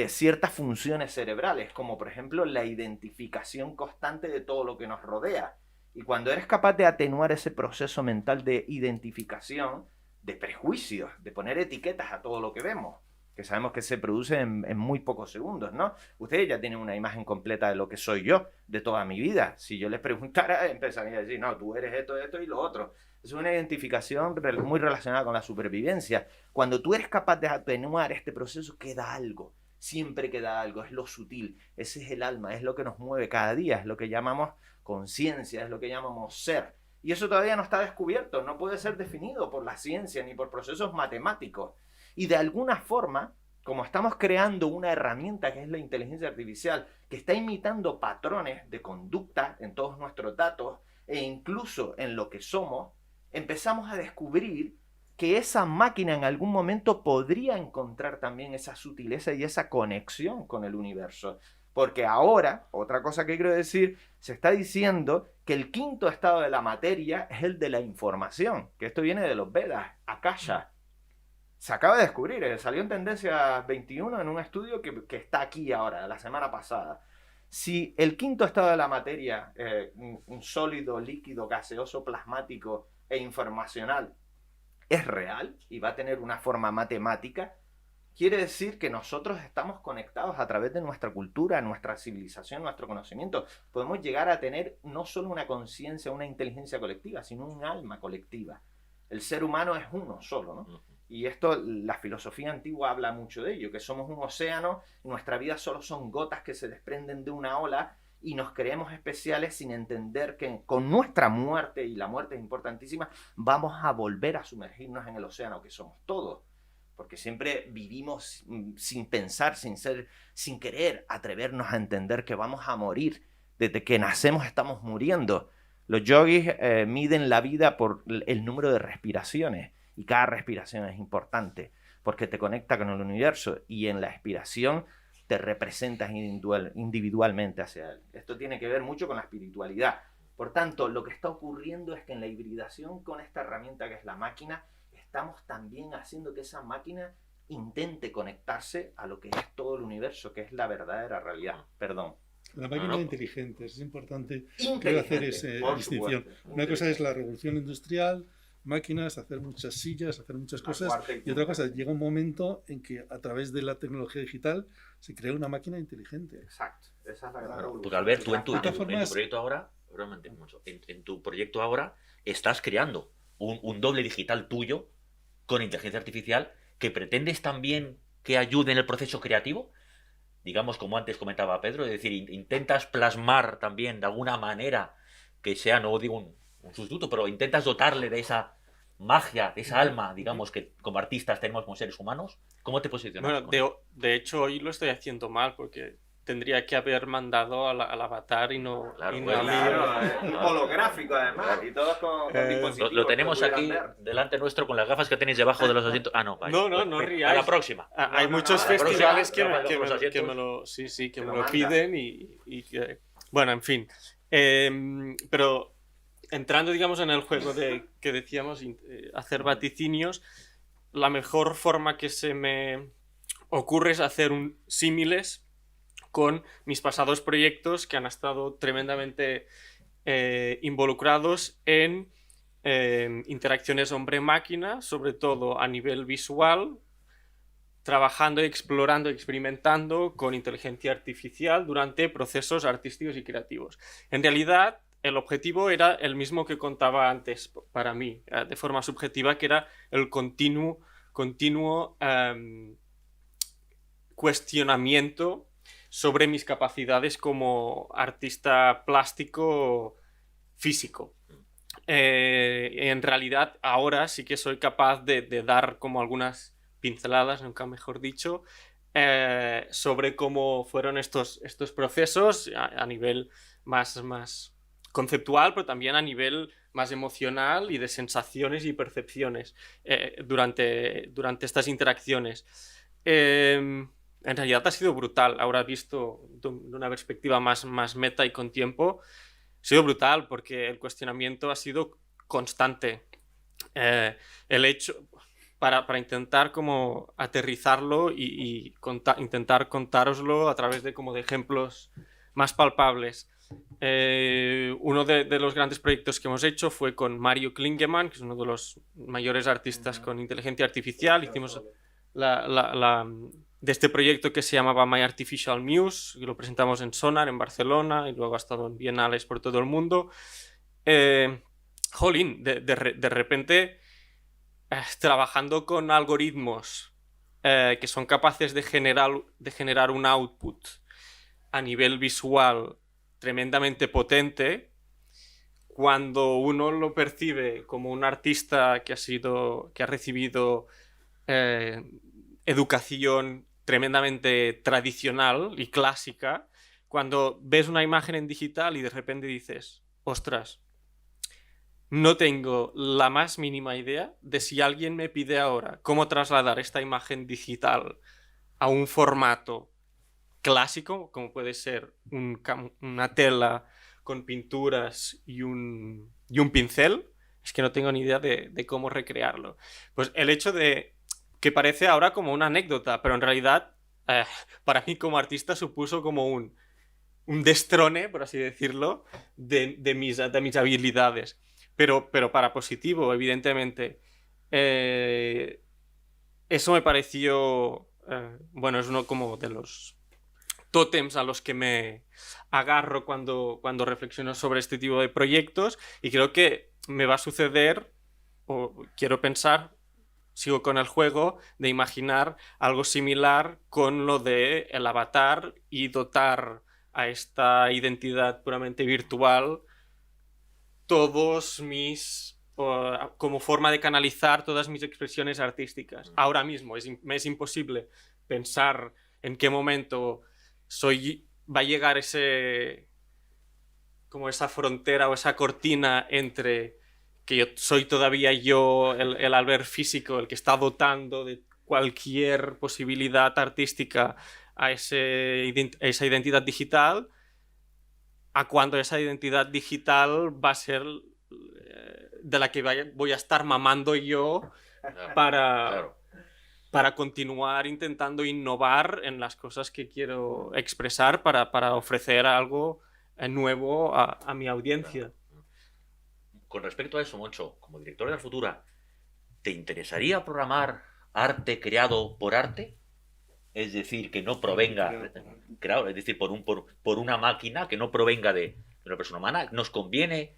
ciertas funciones cerebrales, como por ejemplo la identificación constante de todo lo que nos rodea. Y cuando eres capaz de atenuar ese proceso mental de identificación, de prejuicios, de poner etiquetas a todo lo que vemos, que sabemos que se produce en muy pocos segundos, ¿no? Ustedes ya tienen una imagen completa de lo que soy yo, de toda mi vida. Si yo les preguntara, empezaría a decir, no, tú eres esto, esto y lo otro. Es una identificación muy relacionada con la supervivencia. Cuando tú eres capaz de atenuar este proceso, queda algo. Siempre queda algo, es lo sutil. Ese es el alma, es lo que nos mueve cada día, es lo que llamamos conciencia, es lo que llamamos ser. Y eso todavía no está descubierto, no puede ser definido por la ciencia ni por procesos matemáticos. Y de alguna forma, como estamos creando una herramienta que es la inteligencia artificial, que está imitando patrones de conducta en todos nuestros datos e incluso en lo que somos, empezamos a descubrir que esa máquina en algún momento podría encontrar también esa sutileza y esa conexión con el universo. Porque ahora, otra cosa que quiero decir, se está diciendo que el quinto estado de la materia es el de la información, que esto viene de los Vedas, Akasha. Se acaba de descubrir, salió en Tendencia 21 en un estudio que está aquí ahora, la semana pasada. Si el quinto estado de la materia, un sólido, líquido, gaseoso, plasmático e informacional, es real y va a tener una forma matemática, quiere decir que nosotros estamos conectados a través de nuestra cultura, nuestra civilización, nuestro conocimiento. Podemos llegar a tener no solo una conciencia, una inteligencia colectiva, sino un alma colectiva. El ser humano es uno solo, ¿no? Y esto, la filosofía antigua habla mucho de ello, que somos un océano, nuestra vida solo son gotas que se desprenden de una ola y nos creemos especiales sin entender que con nuestra muerte, y la muerte es importantísima, vamos a volver a sumergirnos en el océano que somos todos. Porque siempre vivimos sin pensar, sin querer atrevernos a entender que vamos a morir. Desde que nacemos estamos muriendo. Los yogis miden la vida por el número de respiraciones. Y cada respiración es importante porque te conecta con el universo y en la expiración te representas individualmente hacia él. Esto tiene que ver mucho con la espiritualidad. Por tanto, lo que está ocurriendo es que en la hibridación con esta herramienta que es la máquina, estamos también haciendo que esa máquina intente conectarse a lo que es todo el universo, que es la verdadera realidad. Perdón. La máquina inteligente, es importante hacer esa distinción. Supuesto, una cosa es la revolución industrial, máquinas, hacer muchas sillas, hacer muchas cosas, y otra cosa, llega un momento en que a través de la tecnología digital se crea una máquina inteligente. Exacto, esa es la gran revolución. Porque Albert, tú en tu proyecto ahora, en tu proyecto ahora estás creando un doble digital tuyo con inteligencia artificial que pretendes también que ayude en el proceso creativo, digamos, como antes comentaba Pedro, es decir, intentas plasmar también de alguna manera que sea, no digo un sustituto, pero intentas dotarle de esa magia, de esa alma, digamos, que como artistas tenemos como seres humanos. ¿Cómo te posicionas? Bueno, de hecho hoy lo estoy haciendo mal porque tendría que haber mandado al avatar y no, Claro, y no bueno, a mí. Claro, un holográfico además, y todos con dispositivos. Lo tenemos que aquí pudieran ver. delante nuestro con las gafas que tenéis debajo de los asientos. Ah, no, vale. No ríais. A la próxima. Hay muchos a la festivales próxima, que los asientos. me lo, sí, que Te me lo lo piden y que, bueno, en fin. Pero entrando, digamos, en el juego de que decíamos, hacer vaticinios, la mejor forma que se me ocurre es hacer símiles con mis pasados proyectos que han estado tremendamente involucrados en interacciones hombre-máquina, sobre todo a nivel visual, trabajando, explorando, experimentando con inteligencia artificial durante procesos artísticos y creativos. En realidad, el objetivo era el mismo que contaba antes para mí, de forma subjetiva, que era el continuo cuestionamiento sobre mis capacidades como artista plástico físico. En realidad, ahora sí que soy capaz de dar como algunas pinceladas, nunca mejor dicho, sobre cómo fueron estos procesos a nivel más conceptual, pero también a nivel más emocional y de sensaciones y percepciones durante estas interacciones. En realidad ha sido brutal. Ahora visto de una perspectiva más meta y con tiempo, ha sido brutal porque el cuestionamiento ha sido constante. El hecho, para intentar como aterrizarlo y intentar contároslo a través de como de ejemplos más palpables. Uno de los grandes proyectos que hemos hecho fue con Mario Klingemann, que es uno de los mayores artistas con inteligencia artificial. Hicimos de este proyecto que se llamaba My Artificial Muse, y lo presentamos en Sonar, en Barcelona, y luego ha estado en bienales por todo el mundo. Jolín, de repente, trabajando con algoritmos que son capaces de generar un output a nivel visual tremendamente potente, cuando uno lo percibe como un artista que ha recibido educación tremendamente tradicional y clásica, cuando ves una imagen en digital y de repente dices, ostras, no tengo la más mínima idea de si alguien me pide ahora cómo trasladar esta imagen digital a un formato clásico, como puede ser una tela con pinturas y un pincel, es que no tengo ni idea de cómo recrearlo. Pues el hecho de que parece ahora como una anécdota, pero en realidad para mí como artista supuso como un destrone, por así decirlo, de mis habilidades. Pero para positivo, evidentemente. Eso me pareció, bueno, es uno como de los tótems a los que me agarro cuando reflexiono sobre este tipo de proyectos, y creo que me va a suceder, o quiero pensar, sigo con el juego, de imaginar algo similar con lo de el avatar y dotar a esta identidad puramente virtual todos mis... como forma de canalizar todas mis expresiones artísticas. Ahora mismo me es imposible pensar en qué momento va a llegar como esa frontera o esa cortina entre que yo soy todavía yo, el Albert físico, el que está dotando de cualquier posibilidad artística a esa identidad digital, a cuando esa identidad digital va a ser de la que voy a estar mamando yo para continuar intentando innovar en las cosas que quiero expresar para ofrecer algo nuevo a mi audiencia. Con respecto a eso, Moncho, como director de la Futura, ¿te interesaría programar arte creado por arte? Es decir, que no provenga, claro, es decir, por una máquina, que no provenga de una persona humana. ¿Nos conviene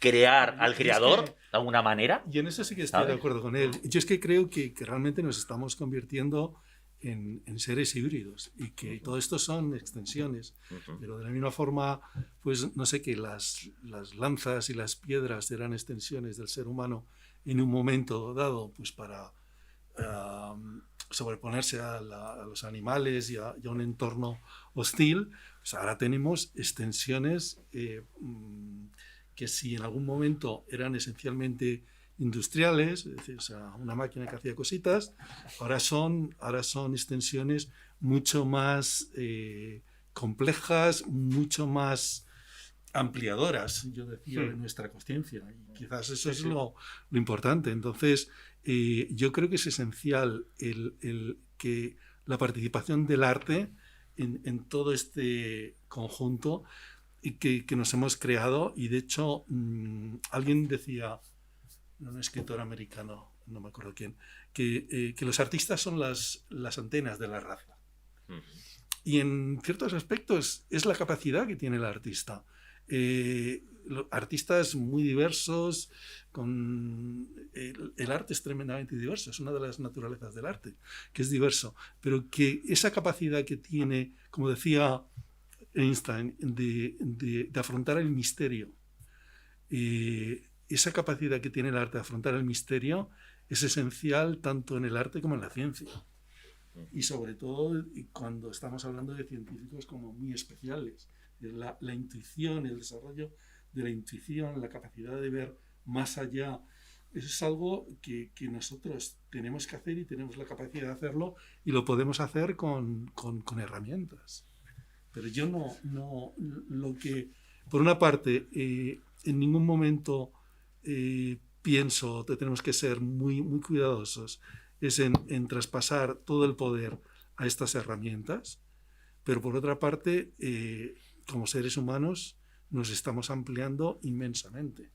crear al creador de alguna manera? Y en eso sí que estoy de acuerdo con él. Yo es que creo que realmente nos estamos convirtiendo en seres híbridos y que todo esto son extensiones, pero de la misma forma, pues no sé, que las lanzas y las piedras eran extensiones del ser humano en un momento dado, pues para sobreponerse a los animales y a un entorno hostil. Pues ahora tenemos extensiones que si en algún momento eran esencialmente industriales, es decir, o sea, una máquina que hacía cositas, ahora son extensiones mucho más complejas, mucho más ampliadoras, yo decía, de nuestra conciencia. Y quizás eso es lo importante. Entonces, yo creo que es esencial que la participación del arte en todo este conjunto y que nos hemos creado. Y de hecho, alguien decía, un escritor americano, no me acuerdo quién, que los artistas son las antenas de la raza. Y en ciertos aspectos es la capacidad que tiene el artista. Artistas muy diversos, el arte es tremendamente diverso, es una de las naturalezas del arte, que es diverso, pero que esa capacidad que tiene, como decía Einstein, de afrontar el misterio, esa capacidad que tiene el arte de afrontar el misterio es esencial tanto en el arte como en la ciencia. Y sobre todo cuando estamos hablando de científicos como muy especiales. La intuición, el desarrollo de la intuición, la capacidad de ver más allá, eso es algo que nosotros tenemos que hacer y tenemos la capacidad de hacerlo y lo podemos hacer con herramientas. Pero yo no lo que, por una parte, en ningún momento pienso que tenemos que ser muy, muy cuidadosos, es en traspasar todo el poder a estas herramientas, pero por otra parte, como seres humanos, nos estamos ampliando inmensamente.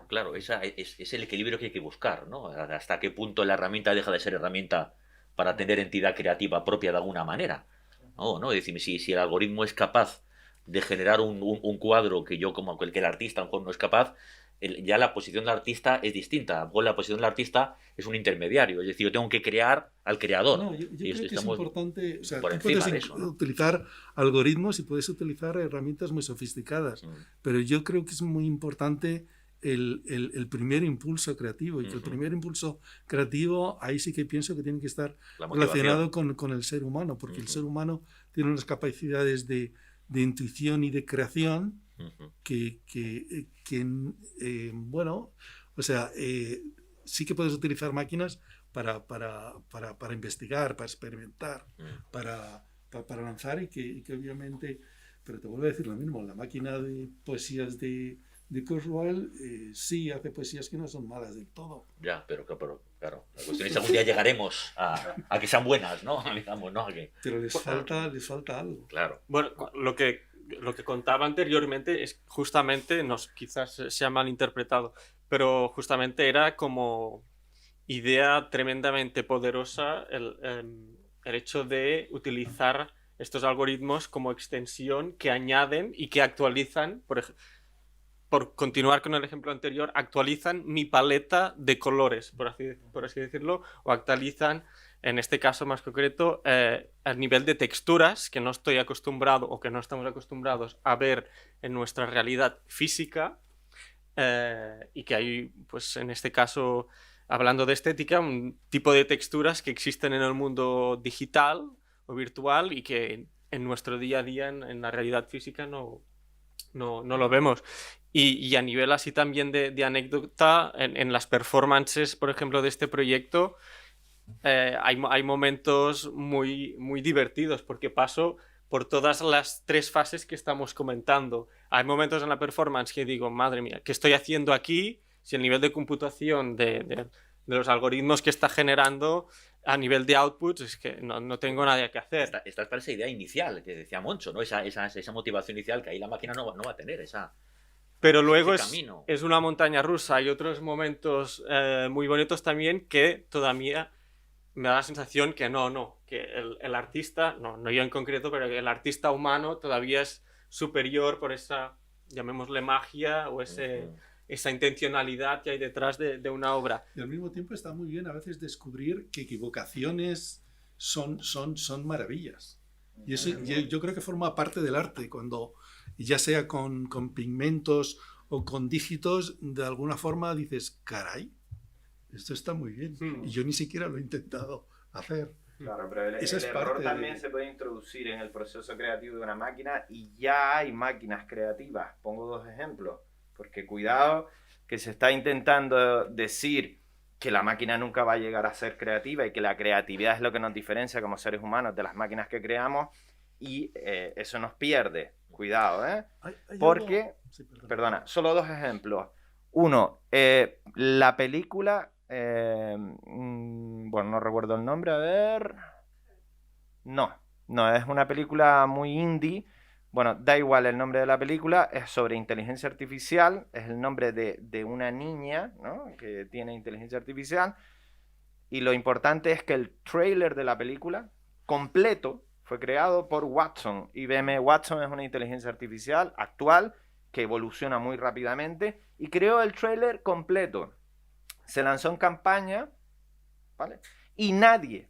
Claro, es el equilibrio que hay que buscar, ¿no? Hasta qué punto la herramienta deja de ser herramienta para tener entidad creativa propia de alguna manera. ¿No? Es decir, si el algoritmo es capaz de generar un cuadro que yo, como cualquier artista, a lo mejor no es capaz, ya la posición del artista es distinta. La posición del artista es un intermediario, es decir, yo tengo que crear al creador. No, yo creo que es importante, o sea, por tú encima puedes de eso, ¿no? utilizar algoritmos y puedes utilizar herramientas muy sofisticadas, pero yo creo que es muy importante el primer impulso creativo, y que el primer impulso creativo, ahí sí que pienso que tiene que estar relacionado con el ser humano, porque el ser humano tiene unas capacidades de intuición y de creación bueno, o sea, sí que puedes utilizar máquinas para investigar, para experimentar, para lanzar y que obviamente, pero te vuelvo a decir lo mismo, la máquina de poesías de Kurzweil sí hace poesías que no son malas del todo. Ya, pero claro, la cuestión es que algún día llegaremos a que sean buenas, ¿no? Digamos, ¿no? Pero les falta algo. Claro. Bueno, lo que contaba anteriormente es justamente, quizás se ha malinterpretado, pero justamente era como idea tremendamente poderosa el hecho de utilizar estos algoritmos como extensión que añaden y que actualizan, por continuar con el ejemplo anterior, actualizan mi paleta de colores, por así decirlo, o actualizan, en este caso más concreto, el nivel de texturas que no estoy acostumbrado o que no estamos acostumbrados a ver en nuestra realidad física, y que hay, pues en este caso, hablando de estética, un tipo de texturas que existen en el mundo digital o virtual y que en nuestro día a día, en la realidad física, no lo vemos. Y a nivel así también de anécdota, en las performances, por ejemplo, de este proyecto, hay momentos muy, muy divertidos porque paso por todas las 3 fases que estamos comentando. Hay momentos en la performance que digo, madre mía, ¿qué estoy haciendo aquí? Si el nivel de computación de los algoritmos que está generando a nivel de outputs es que no tengo nada que hacer. Esta es para esa idea inicial que decía Moncho, ¿no? Esa motivación inicial que ahí la máquina no va a tener, Pero luego camino. Es una montaña rusa. Hay otros momentos muy bonitos también que todavía me da la sensación que que el artista, no yo en concreto, pero que el artista humano todavía es superior por esa, llamémosle magia o esa intencionalidad que hay detrás de una obra. Y al mismo tiempo está muy bien a veces descubrir que equivocaciones son maravillas. Y eso yo creo que forma parte del arte, cuando ya sea con pigmentos o con dígitos, de alguna forma dices, caray, esto está muy bien. Y yo ni siquiera lo he intentado hacer. Claro, pero el Esa es error parte también se puede introducir en el proceso creativo de una máquina y ya hay máquinas creativas. Pongo 2 ejemplos, porque cuidado que se está intentando decir que la máquina nunca va a llegar a ser creativa y que la creatividad es lo que nos diferencia como seres humanos de las máquinas que creamos y eso nos pierde. Cuidado, ¿eh? Porque, sí, perdona, solo 2 ejemplos. Uno, la película... bueno, no recuerdo el nombre, a ver... No, es una película muy indie. Bueno, da igual el nombre de la película, es sobre inteligencia artificial, es el nombre de una niña, ¿no?, que tiene inteligencia artificial, y lo importante es que el tráiler de la película completo fue creado por Watson. IBM Watson es una inteligencia artificial actual que evoluciona muy rápidamente y creó el tráiler completo. Se lanzó en campaña, ¿vale? Y nadie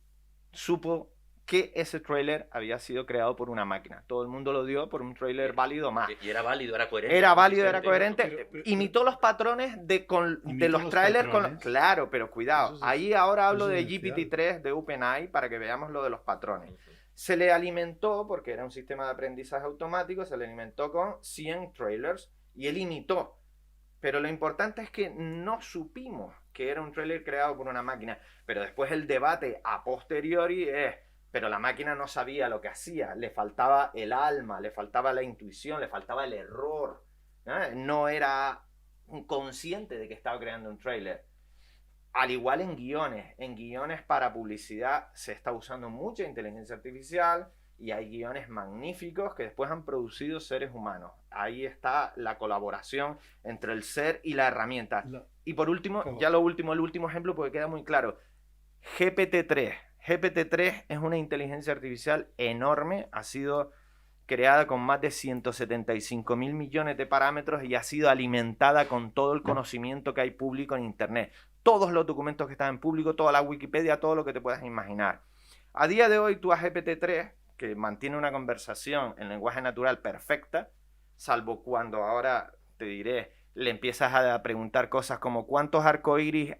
supo que ese tráiler había sido creado por una máquina. Todo el mundo lo dio por un tráiler válido más. Y era válido, era coherente. Era válido, era coherente. Imitó los patrones de los trailers. Claro, pero cuidado. Ahí ahora hablo de GPT-3 de OpenAI para que veamos lo de los patrones. Se le alimentó, porque era un sistema de aprendizaje automático, se le alimentó con 100 trailers y él imitó. Pero lo importante es que no supimos que era un tráiler creado por una máquina. Pero después el debate a posteriori es, pero la máquina no sabía lo que hacía, le faltaba el alma, le faltaba la intuición, le faltaba el error, ¿no? No era consciente de que estaba creando un tráiler. Al igual en guiones para publicidad se está usando mucha inteligencia artificial y hay guiones magníficos que después han producido seres humanos. Ahí está la colaboración entre el ser y la herramienta. Y por último, el último ejemplo porque queda muy claro. GPT-3. GPT-3 es una inteligencia artificial enorme, ha sido creada con más de 175.000 millones de parámetros y ha sido alimentada con todo el conocimiento que hay público en Internet. Todos los documentos que están en público, toda la Wikipedia, todo lo que te puedas imaginar. A día de hoy tú a GPT-3, que mantiene una conversación en lenguaje natural perfecta, salvo cuando ahora, te diré, le empiezas a preguntar cosas como ¿cuántos arcoíris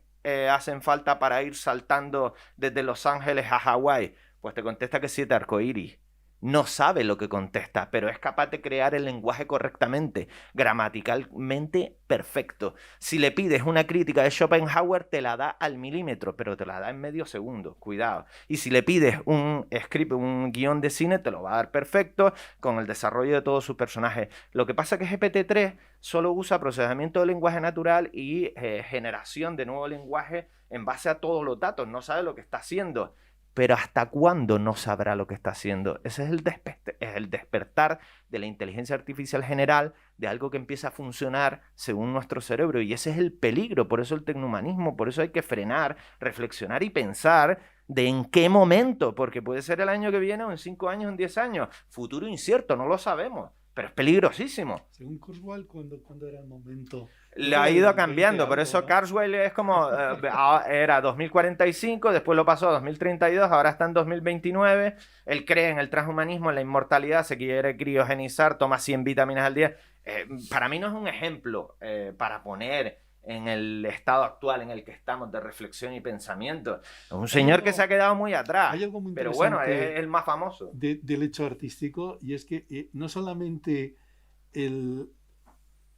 hacen falta para ir saltando desde Los Ángeles a Hawái? Pues te contesta que 7 arcoíris. No sabe lo que contesta, pero es capaz de crear el lenguaje correctamente, gramaticalmente perfecto. Si le pides una crítica de Schopenhauer, te la da al milímetro, pero te la da en medio segundo, cuidado. Y si le pides un script, un guión de cine, te lo va a dar perfecto, con el desarrollo de todos sus personajes. Lo que pasa es que GPT-3 solo usa procesamiento de lenguaje natural y generación de nuevo lenguaje en base a todos los datos, no sabe lo que está haciendo. pero ¿hasta cuándo no sabrá lo que está haciendo? Ese es el despertar de la inteligencia artificial general, de algo que empieza a funcionar según nuestro cerebro, y ese es el peligro. Por eso el tecnohumanismo, por eso hay que frenar, reflexionar y pensar de en qué momento, porque puede ser el año que viene, o en 5 años, o en 10 años. Futuro incierto, no lo sabemos, pero es peligrosísimo. Según Kurzweil, ¿cuándo era el momento? Le ha ido cambiando, por eso Kurzweil es como, era 2045, después lo pasó a 2032, ahora está en 2029. Él cree en el transhumanismo, en la inmortalidad, se quiere criogenizar, toma 100 vitaminas al día. Para mí no es un ejemplo para poner en el estado actual en el que estamos de reflexión y pensamiento. Es un señor que se ha quedado muy atrás, hay algo muy pero bueno, interesante es el más famoso. del hecho artístico, y es que no solamente en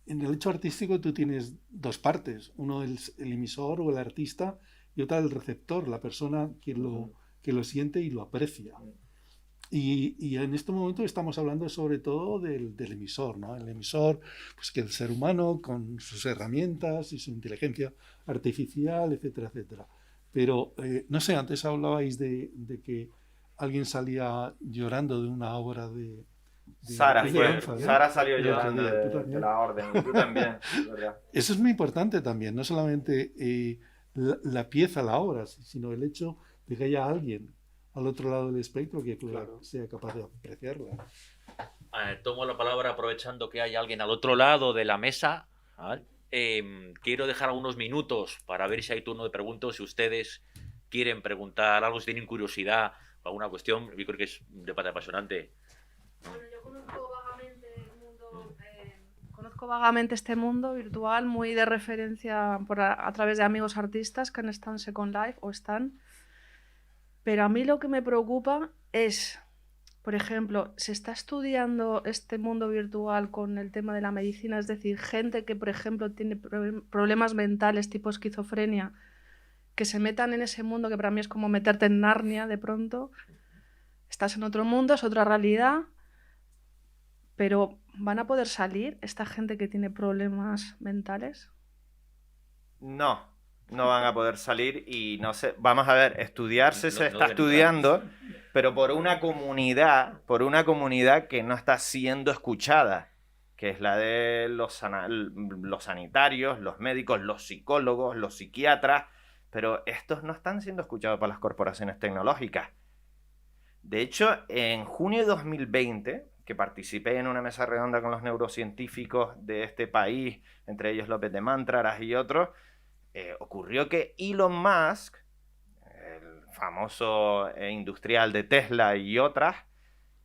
el hecho artístico tú tienes dos partes, uno es el emisor o el artista y otra el receptor, la persona que lo siente y lo aprecia. Y en este momento estamos hablando sobre todo del emisor, ¿no? El emisor, pues que el ser humano con sus herramientas y su inteligencia artificial, etcétera, etcétera. Pero, no sé, antes hablabais de que alguien salía llorando de una obra de Sara salió El otro llorando día, ¿tú de también? la orden, y tú también, es verdad. Eso es muy importante también, no solamente la pieza, la obra, sino el hecho de que haya alguien al otro lado del espectro que sea capaz de apreciarla. Tomo la palabra aprovechando que hay alguien al otro lado de la mesa. ¿Vale? Quiero dejar algunos minutos para ver si hay turno de preguntas, si ustedes quieren preguntar algo, si tienen curiosidad o alguna cuestión. Yo creo que es un debate apasionante. Bueno, yo conozco vagamente este mundo virtual, muy de referencia a través de amigos artistas que han estado en Second Life o están. Pero a mí lo que me preocupa es, por ejemplo, se está estudiando este mundo virtual con el tema de la medicina, es decir, gente que, por ejemplo, tiene problemas mentales tipo esquizofrenia, que se metan en ese mundo que para mí es como meterte en Narnia de pronto. Estás en otro mundo, es otra realidad, pero ¿van a poder salir esta gente que tiene problemas mentales? No van a poder salir y no sé, vamos a ver, estudiarse se está estudiando, pero por una comunidad que no está siendo escuchada, que es la de los sanitarios, los médicos, los psicólogos, los psiquiatras, pero estos no están siendo escuchados por las corporaciones tecnológicas. De hecho, en junio de 2020, que participé en una mesa redonda con los neurocientíficos de este país, entre ellos López de Mántraras y otros, ocurrió que Elon Musk, el famoso industrial de Tesla y otras,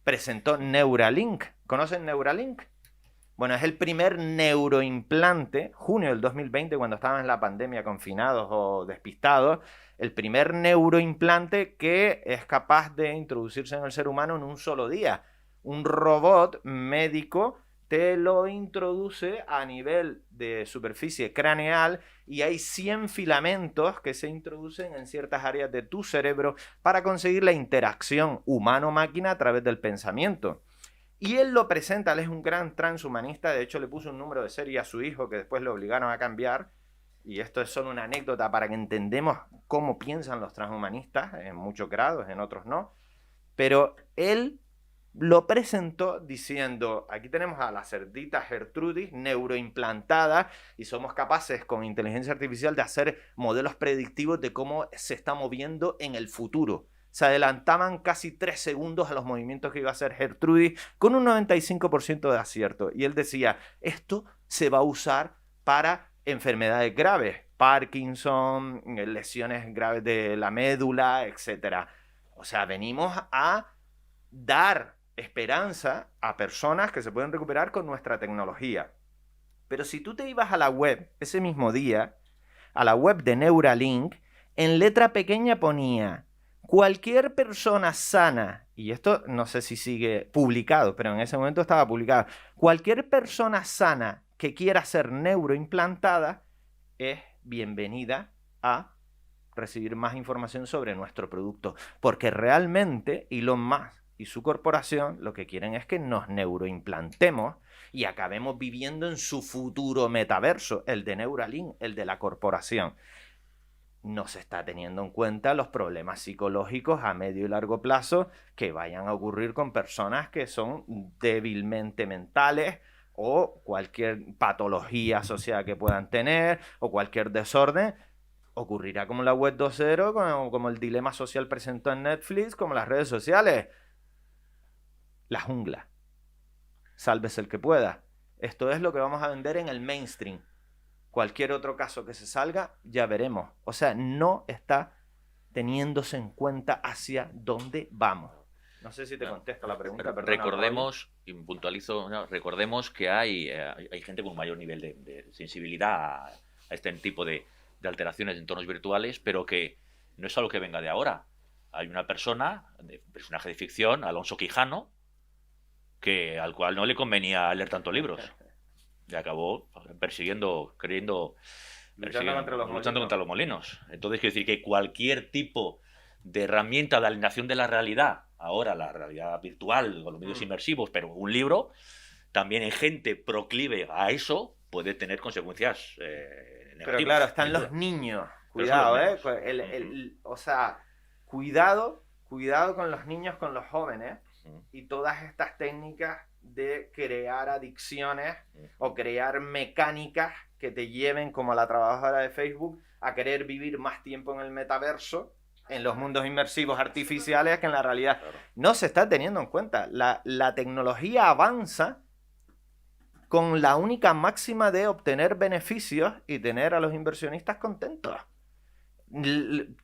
presentó Neuralink. ¿Conocen Neuralink? Bueno, es el primer neuroimplante, junio del 2020, cuando estaban en la pandemia confinados o despistados, el primer neuroimplante que es capaz de introducirse en el ser humano en un solo día. Un robot médico te lo introduce a nivel de superficie craneal y hay 100 filamentos que se introducen en ciertas áreas de tu cerebro para conseguir la interacción humano-máquina a través del pensamiento. Y él lo presenta, él es un gran transhumanista, de hecho le puso un número de serie a su hijo que después lo obligaron a cambiar, y esto es solo una anécdota para que entendamos cómo piensan los transhumanistas, en muchos grados, en otros no, pero él lo presentó diciendo, aquí tenemos a la cerdita Gertrudis neuroimplantada y somos capaces con inteligencia artificial de hacer modelos predictivos de cómo se está moviendo en el futuro. Se adelantaban casi 3 segundos a los movimientos que iba a hacer Gertrudis con un 95% de acierto. Y él decía, esto se va a usar para enfermedades graves, Parkinson, lesiones graves de la médula, etc. O sea, venimos a dar esperanza a personas que se pueden recuperar con nuestra tecnología. Pero si tú te ibas a la web ese mismo día, a la web de Neuralink, en letra pequeña ponía, cualquier persona sana, y esto no sé si sigue publicado, pero en ese momento estaba publicado, cualquier persona sana que quiera ser neuroimplantada es bienvenida a recibir más información sobre nuestro producto, porque realmente Elon Musk y su corporación lo que quieren es que nos neuroimplantemos y acabemos viviendo en su futuro metaverso, el de Neuralink, el de la corporación. no se está teniendo en cuenta los problemas psicológicos a medio y largo plazo que vayan a ocurrir con personas que son débilmente mentales o cualquier patología asociada que puedan tener o cualquier desorden. Ocurrirá como la web 2.0, como el dilema social presentó en Netflix, como las redes sociales. La jungla. Sálvese el que pueda. Esto es lo que vamos a vender en el mainstream. Cualquier otro caso que se salga, ya veremos. O sea, no está teniéndose en cuenta hacia dónde vamos. No sé si te contesto la pregunta. Perdona, recordemos, y puntualizo, no, recordemos que hay gente con un mayor nivel de sensibilidad a este tipo de alteraciones de entornos virtuales, pero que no es algo que venga de ahora. Hay una persona, personaje de ficción, Alonso Quijano, al cual no le convenía leer tantos libros. Y acabó persiguiendo, luchando contra los molinos. Entonces, quiero decir que cualquier tipo de herramienta de alineación de la realidad, ahora la realidad virtual, con los medios inmersivos, pero un libro, también en gente proclive a eso, puede tener consecuencias negativas. Pero claro, están los niños. Cuidado, o sea, cuidado con los niños, con los jóvenes y todas estas técnicas de crear adicciones o crear mecánicas que te lleven, como la trabajadora de Facebook, a querer vivir más tiempo en el metaverso, en los mundos inmersivos artificiales, que en la realidad. No se está teniendo en cuenta. La tecnología avanza con la única máxima de obtener beneficios y tener a los inversionistas contentos.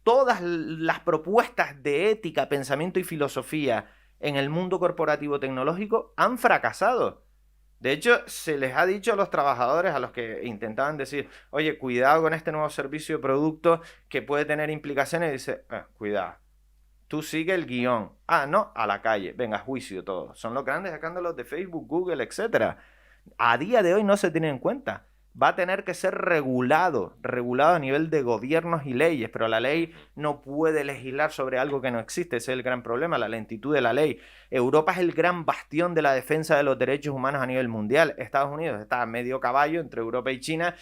Todas las propuestas de ética, pensamiento y filosofía en el mundo corporativo tecnológico han fracasado. De hecho, se les ha dicho a los trabajadores, a los que intentaban decir, oye, cuidado con este nuevo servicio o producto que puede tener implicaciones, y dice, cuidado, tú sigue el guión. No, a la calle, venga, juicio todo. Son los grandes escándalos de Facebook, Google, etc. A día de hoy no se tiene en cuenta. Va a tener que ser regulado a nivel de gobiernos y leyes, pero la ley no puede legislar sobre algo que no existe. Ese es el gran problema, la lentitud de la ley. Europa es el gran bastión de la defensa de los derechos humanos a nivel mundial. Estados Unidos está a medio caballo entre Europa y China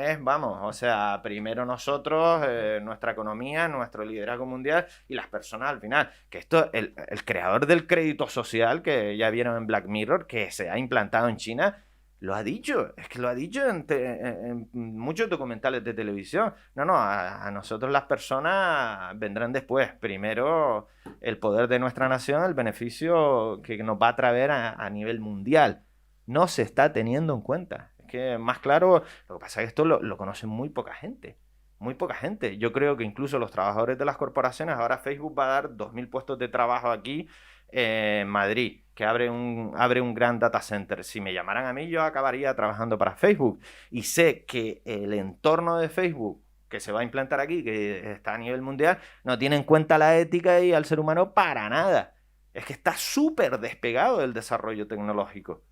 es, vamos, o sea, primero nosotros, nuestra economía, nuestro liderazgo mundial y las personas al final. Que esto, el creador del crédito social, que ya vieron en Black Mirror, que se ha implantado en China, lo ha dicho, es que lo ha dicho en muchos documentales de televisión. No, a nosotros las personas vendrán después. Primero el poder de nuestra nación, el beneficio que nos va a traer a nivel mundial. No se está teniendo en cuenta. Es que más claro, lo que pasa es que esto lo conoce muy poca gente. Muy poca gente. Yo creo que incluso los trabajadores de las corporaciones, ahora Facebook va a dar 2.000 puestos de trabajo aquí en Madrid, que abre un gran data center. Si me llamaran a mí, yo acabaría trabajando para Facebook. Y sé que el entorno de Facebook que se va a implantar aquí, que está a nivel mundial, no tiene en cuenta la ética y al ser humano para nada. Es que está súper despegado del desarrollo tecnológico.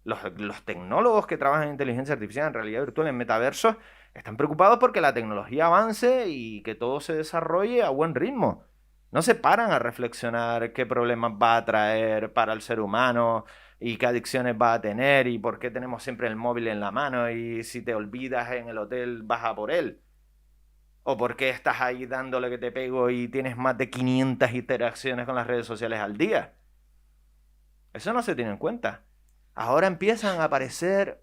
Los tecnólogos que trabajan en inteligencia artificial, en realidad virtual, en metaversos, están preocupados porque la tecnología avance y que todo se desarrolle a buen ritmo. No se paran a reflexionar qué problemas va a traer para el ser humano y qué adicciones va a tener y por qué tenemos siempre el móvil en la mano y si te olvidas en el hotel vas a por él. O por qué estás ahí dándole que te pego y tienes más de 500 interacciones con las redes sociales al día. Eso no se tiene en cuenta. Ahora empiezan a aparecer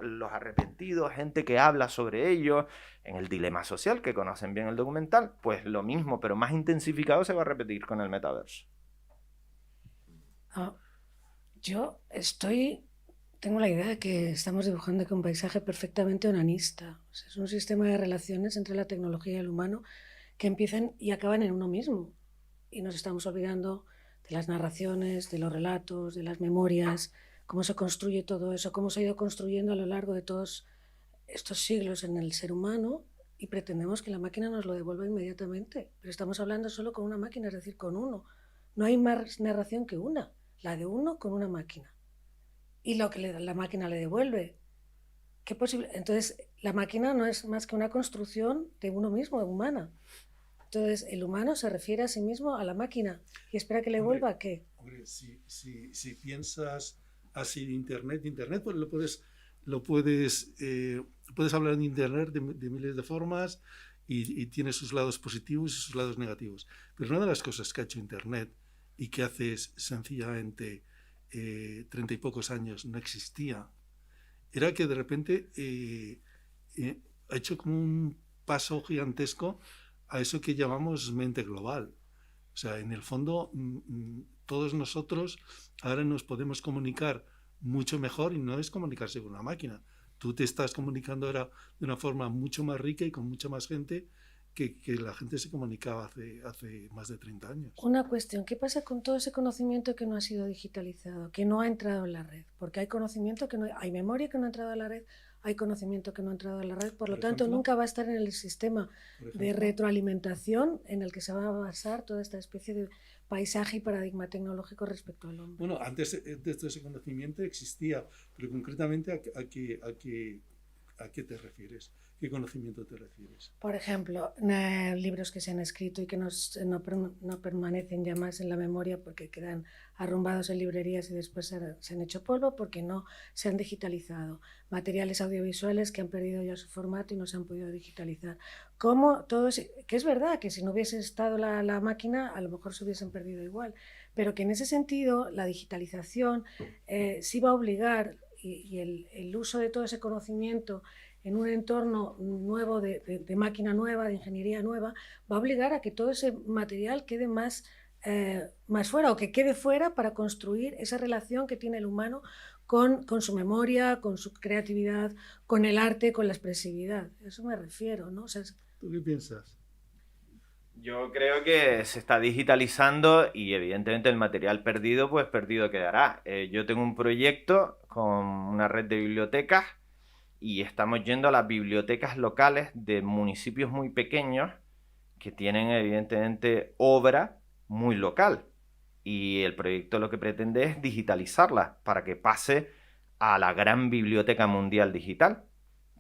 los arrepentidos, gente que habla sobre ello, en el dilema social, que conocen bien el documental. Pues lo mismo, pero más intensificado, se va a repetir con el metaverso. Yo tengo la idea de que estamos dibujando aquí un paisaje perfectamente onanista. O sea, es un sistema de relaciones entre la tecnología y el humano que empiezan y acaban en uno mismo. Y nos estamos olvidando de las narraciones, de los relatos, de las memorias, cómo se construye todo eso, cómo se ha ido construyendo a lo largo de todos estos siglos en el ser humano, y pretendemos que la máquina nos lo devuelva inmediatamente. Pero estamos hablando solo con una máquina, es decir, con uno. No hay más narración que una, la de uno con una máquina. Y lo que la máquina le devuelve. ¿Qué posible? Entonces, la máquina no es más que una construcción de uno mismo, humana. Entonces, el humano se refiere a sí mismo a la máquina y espera que le devuelva ¿a qué? Hombre, si piensas así de Internet, pues puedes hablar de Internet de miles de formas y tiene sus lados positivos y sus lados negativos. Pero una de las cosas que ha hecho Internet y que hace sencillamente 30 y pocos años no existía, era que de repente ha hecho como un paso gigantesco a eso que llamamos mente global. O sea, en el fondo, todos nosotros ahora nos podemos comunicar mucho mejor y no es comunicarse con una máquina. Tú te estás comunicando ahora de una forma mucho más rica y con mucha más gente que la gente se comunicaba hace más de 30 años. Una cuestión, ¿qué pasa con todo ese conocimiento que no ha sido digitalizado, que no ha entrado en la red? Porque hay conocimiento que no hay memoria que no ha entrado a la red, hay conocimiento que no ha entrado a la red, por lo tanto nunca va a estar en el sistema de retroalimentación en el que se va a basar toda esta especie de paisaje y paradigma tecnológico respecto al hombre. Bueno, antes de ese conocimiento existía, pero concretamente ¿a qué te refieres? ¿Qué conocimiento te refieres? Por ejemplo, libros que se han escrito y que no permanecen ya más en la memoria porque quedan arrumbados en librerías y después se han hecho polvo porque no se han digitalizado. Materiales audiovisuales que han perdido ya su formato y no se han podido digitalizar. Como todo que es verdad que si no hubiese estado la máquina a lo mejor se hubiesen perdido igual, pero que en ese sentido la digitalización sí va a obligar y el uso de todo ese conocimiento en un entorno nuevo de máquina nueva, de ingeniería nueva, va a obligar a que todo ese material quede más fuera o que quede fuera para construir esa relación que tiene el humano con su memoria, con su creatividad, con el arte, con la expresividad. A eso me refiero, ¿no? O sea, ¿Tú qué piensas? Yo creo que se está digitalizando y evidentemente el material perdido, pues perdido quedará. Yo tengo un proyecto con una red de bibliotecas y estamos yendo a las bibliotecas locales de municipios muy pequeños que tienen evidentemente obra muy local. Y el proyecto lo que pretende es digitalizarla para que pase a la gran biblioteca mundial digital,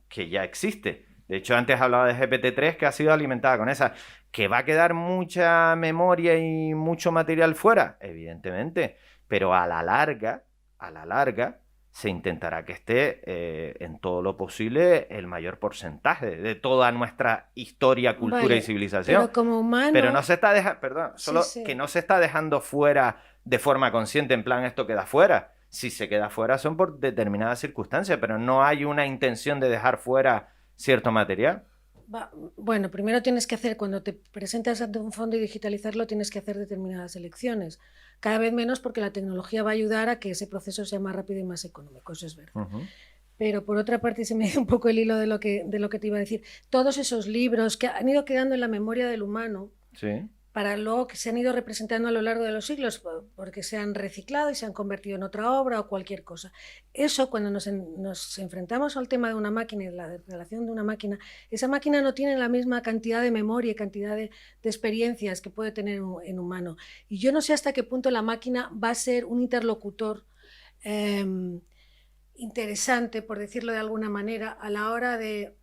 que ya existe. De hecho, antes hablaba de GPT-3 que ha sido alimentada con esa. ¿Que va a quedar mucha memoria y mucho material fuera? Evidentemente. Pero a la larga, se intentará que esté en todo lo posible el mayor porcentaje de toda nuestra historia, cultura y civilización. Pero como humano... Pero no se está dejando, perdón, solo sí. que no se está dejando fuera de forma consciente, en plan esto queda fuera. Si se queda fuera son por determinadas circunstancias, pero no hay una intención de dejar fuera cierto material. Bueno, primero tienes que hacer, cuando te presentas ante un fondo y digitalizarlo, tienes que hacer determinadas elecciones. Cada vez menos porque la tecnología va a ayudar a que ese proceso sea más rápido y más económico, eso es verdad. Pero por otra parte, se me dio un poco el hilo de lo que te iba a decir. Todos esos libros que han ido quedando en la memoria del humano, sí, para luego que se han ido representando a lo largo de los siglos porque se han reciclado y se han convertido en otra obra o cualquier cosa. Eso, cuando nos enfrentamos al tema de una máquina y la relación de una máquina, esa máquina no tiene la misma cantidad de memoria y cantidad de experiencias que puede tener en humano. Y yo no sé hasta qué punto la máquina va a ser un interlocutor interesante, por decirlo de alguna manera, a la hora de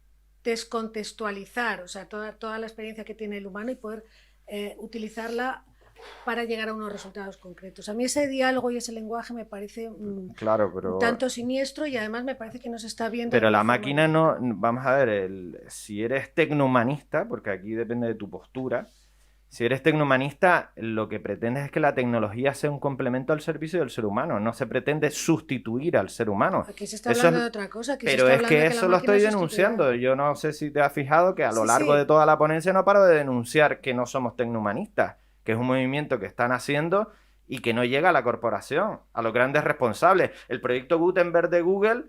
descontextualizar, o sea, toda la experiencia que tiene el humano y poder utilizarla para llegar a unos resultados concretos. A mí ese diálogo y ese lenguaje me parece claro, pero... un tanto siniestro y además me parece que no se está viendo... Pero la máquina no... Vamos a ver, si eres tecnohumanista, porque aquí depende de tu postura, si eres tecnohumanista, lo que pretendes es que la tecnología sea un complemento al servicio del ser humano, no se pretende sustituir al ser humano. Aquí se está hablando de otra cosa. Aquí pero es que eso lo estoy denunciando. Yo no sé si te has fijado que a lo largo de toda la ponencia no paro de denunciar que no somos tecnohumanistas, que es un movimiento que están haciendo y que no llega a la corporación, a los grandes responsables. El proyecto Gutenberg de Google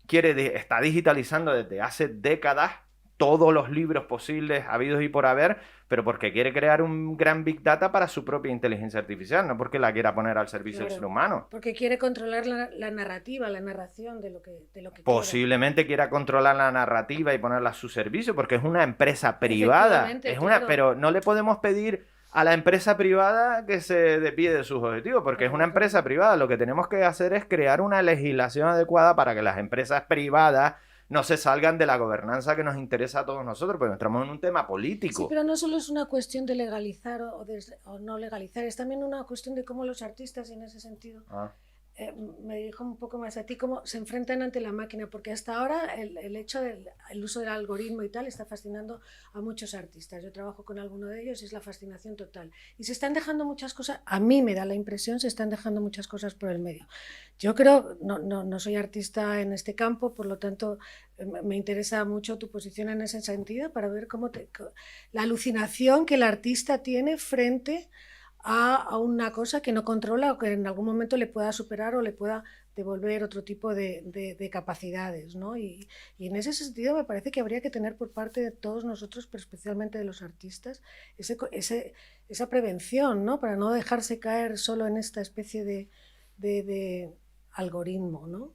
está digitalizando desde hace décadas todos los libros posibles, habidos y por haber, pero porque quiere crear un gran Big Data para su propia inteligencia artificial, no porque la quiera poner al servicio del ser humano. Porque quiere controlar la narrativa, la narración de lo que posiblemente quiera controlar la narrativa y ponerla a su servicio, porque es una empresa privada. Pero no le podemos pedir a la empresa privada que se desvíe de sus objetivos, porque es una empresa privada. Lo que tenemos que hacer es crear una legislación adecuada para que las empresas privadas no se salgan de la gobernanza que nos interesa a todos nosotros, porque entramos en un tema político. Sí, pero no solo es una cuestión de legalizar o no legalizar, es también una cuestión de cómo los artistas, en ese sentido, me dirijo un poco más a ti, cómo se enfrentan ante la máquina, porque hasta ahora el hecho del uso del algoritmo y tal está fascinando a muchos artistas. Yo trabajo con alguno de ellos y es la fascinación total. Y se están dejando muchas cosas, a mí me da la impresión, se están dejando muchas cosas por el medio. Yo creo, no soy artista en este campo, por lo tanto me interesa mucho tu posición en ese sentido para ver la alucinación que el artista tiene frente a una cosa que no controla o que en algún momento le pueda superar o le pueda devolver otro tipo de capacidades, ¿no? Y en ese sentido me parece que habría que tener por parte de todos nosotros, pero especialmente de los artistas, esa prevención, ¿no? Para no dejarse caer solo en esta especie de algoritmo, ¿no?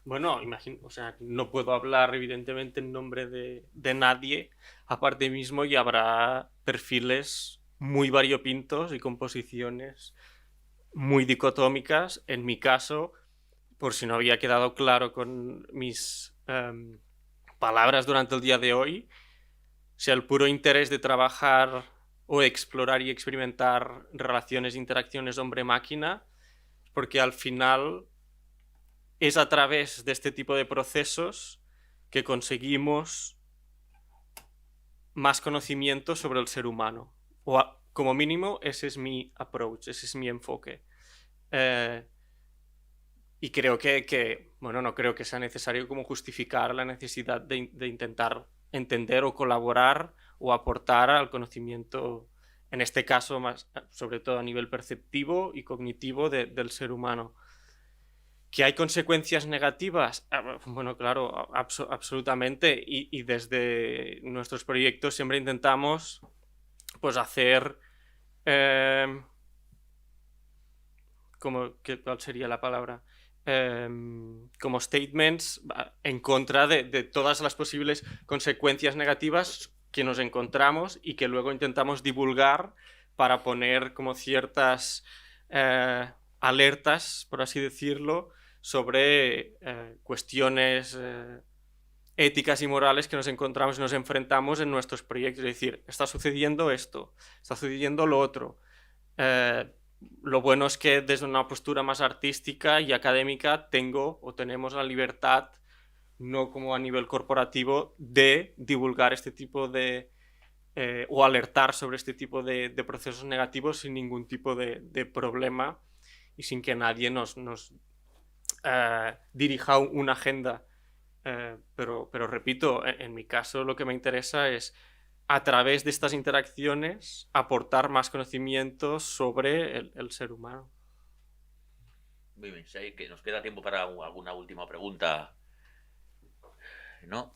Bueno, o sea, no puedo hablar evidentemente en nombre de nadie, aparte mismo, y habrá perfiles muy variopintos y composiciones muy dicotómicas. En mi caso, por si no había quedado claro con mis palabras durante el día de hoy, sea el puro interés de trabajar o explorar y experimentar relaciones e interacciones hombre-máquina, porque al final es a través de este tipo de procesos que conseguimos más conocimiento sobre el ser humano. Como mínimo, ese es mi approach, ese es mi enfoque. Y creo bueno, no creo que sea necesario como justificar la necesidad de intentar entender o colaborar o aportar al conocimiento, en este caso, más, sobre todo a nivel perceptivo y cognitivo del ser humano. ¿Que hay consecuencias negativas? Bueno, claro, absolutamente. Y desde nuestros proyectos siempre intentamos pues hacer ¿cuál sería la palabra? Como statements en contra de todas las posibles consecuencias negativas que nos encontramos y que luego intentamos divulgar para poner como ciertas alertas, por así decirlo, sobre cuestiones éticas y morales que nos encontramos y nos enfrentamos en nuestros proyectos. Es decir, está sucediendo esto, está sucediendo lo otro. Lo bueno es que desde una postura más artística y académica tenemos la libertad, no como a nivel corporativo, de divulgar este tipo o alertar sobre este tipo de procesos negativos sin ningún tipo de problema y sin que nadie nos dirija una agenda. Pero repito, en mi caso lo que me interesa es, a través de estas interacciones, aportar más conocimientos sobre el ser humano. Muy bien, sé que nos queda tiempo para alguna última pregunta. ¿No?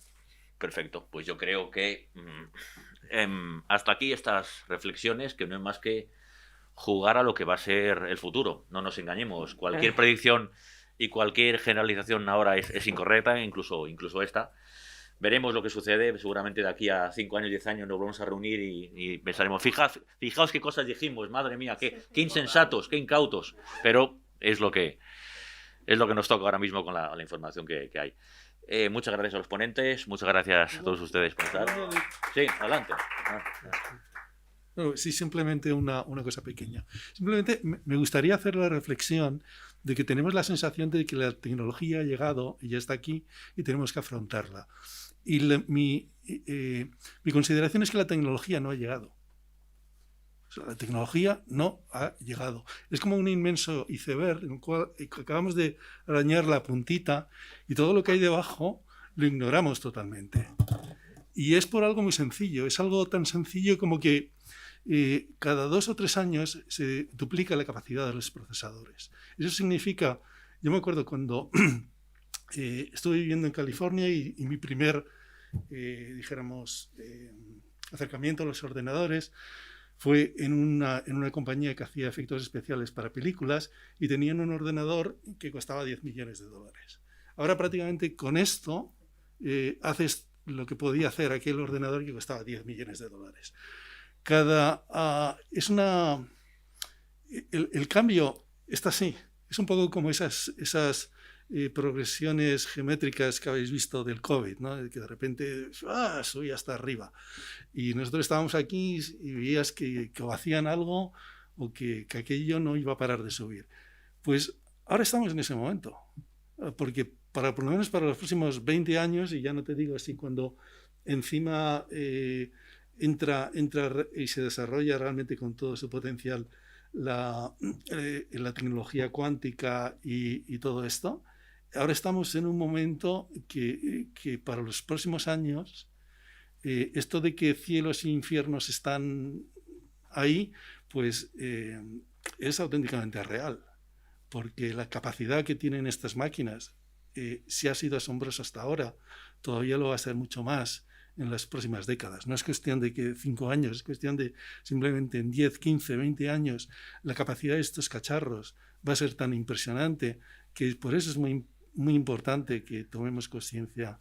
Perfecto, pues yo creo que hasta aquí estas reflexiones, que no es más que jugar a lo que va a ser el futuro. No nos engañemos, cualquier predicción y cualquier generalización ahora es incorrecta, incluso esta. Veremos lo que sucede, seguramente de aquí a 5 años, 10 años nos volvemos a reunir y pensaremos, fijaos qué cosas dijimos, madre mía, qué insensatos, qué incautos, pero es lo que nos toca ahora mismo con la información que hay. Muchas gracias a los ponentes, muchas gracias a todos ustedes por estar. Sí, adelante. No, sí, simplemente una cosa pequeña. Simplemente me gustaría hacer la reflexión de que tenemos la sensación de que la tecnología ha llegado y ya está aquí y tenemos que afrontarla. Y mi consideración es que la tecnología no ha llegado. O sea, la tecnología no ha llegado. Es como un inmenso iceberg en el cual acabamos de arañar la puntita y todo lo que hay debajo lo ignoramos totalmente. Y es por algo muy sencillo. Es algo tan sencillo como que cada 2 o 3 años se duplica la capacidad de los procesadores. Eso significa, yo me acuerdo cuando estuve viviendo en California y mi primer, acercamiento a los ordenadores fue en una compañía que hacía efectos especiales para películas y tenían un ordenador que costaba $10 millones. Ahora prácticamente con esto haces lo que podía hacer aquel ordenador que costaba $10 millones. El cambio está así. Es un poco como esas progresiones geométricas que habéis visto del COVID, ¿no? Que de repente subí hasta arriba. Y nosotros estábamos aquí y veías que o hacían algo o que aquello no iba a parar de subir. Pues Ahora estamos en ese momento, porque por lo menos para los próximos 20 años, y ya no te digo así, cuando encima entra y se desarrolla realmente con todo su potencial la tecnología cuántica y todo esto, ahora estamos en un momento que para los próximos años, esto de que cielos e infiernos están ahí, pues es auténticamente real, porque la capacidad que tienen estas máquinas, si ha sido asombrosa hasta ahora, todavía lo va a ser mucho más en las próximas décadas. No es cuestión de que 5 años, es cuestión de simplemente en 10, 15, 20 años la capacidad de estos cacharros va a ser tan impresionante que por eso es muy, muy importante que tomemos conciencia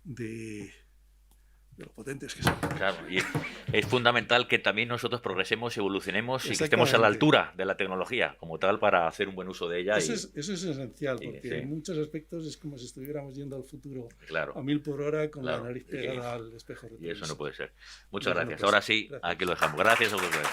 de lo potentes que son. Claro, y es fundamental que también nosotros progresemos, evolucionemos y que estemos a la altura de la tecnología como tal para hacer un buen uso de ella. Eso es esencial, porque sí, en muchos aspectos es como si estuviéramos yendo al futuro claro, a 1000 por hora con claro, la nariz pegada al espejo. Y eso no puede ser. Muchas No, gracias. no, Ahora sí, gracias. aquí lo dejamos. Gracias a vosotros.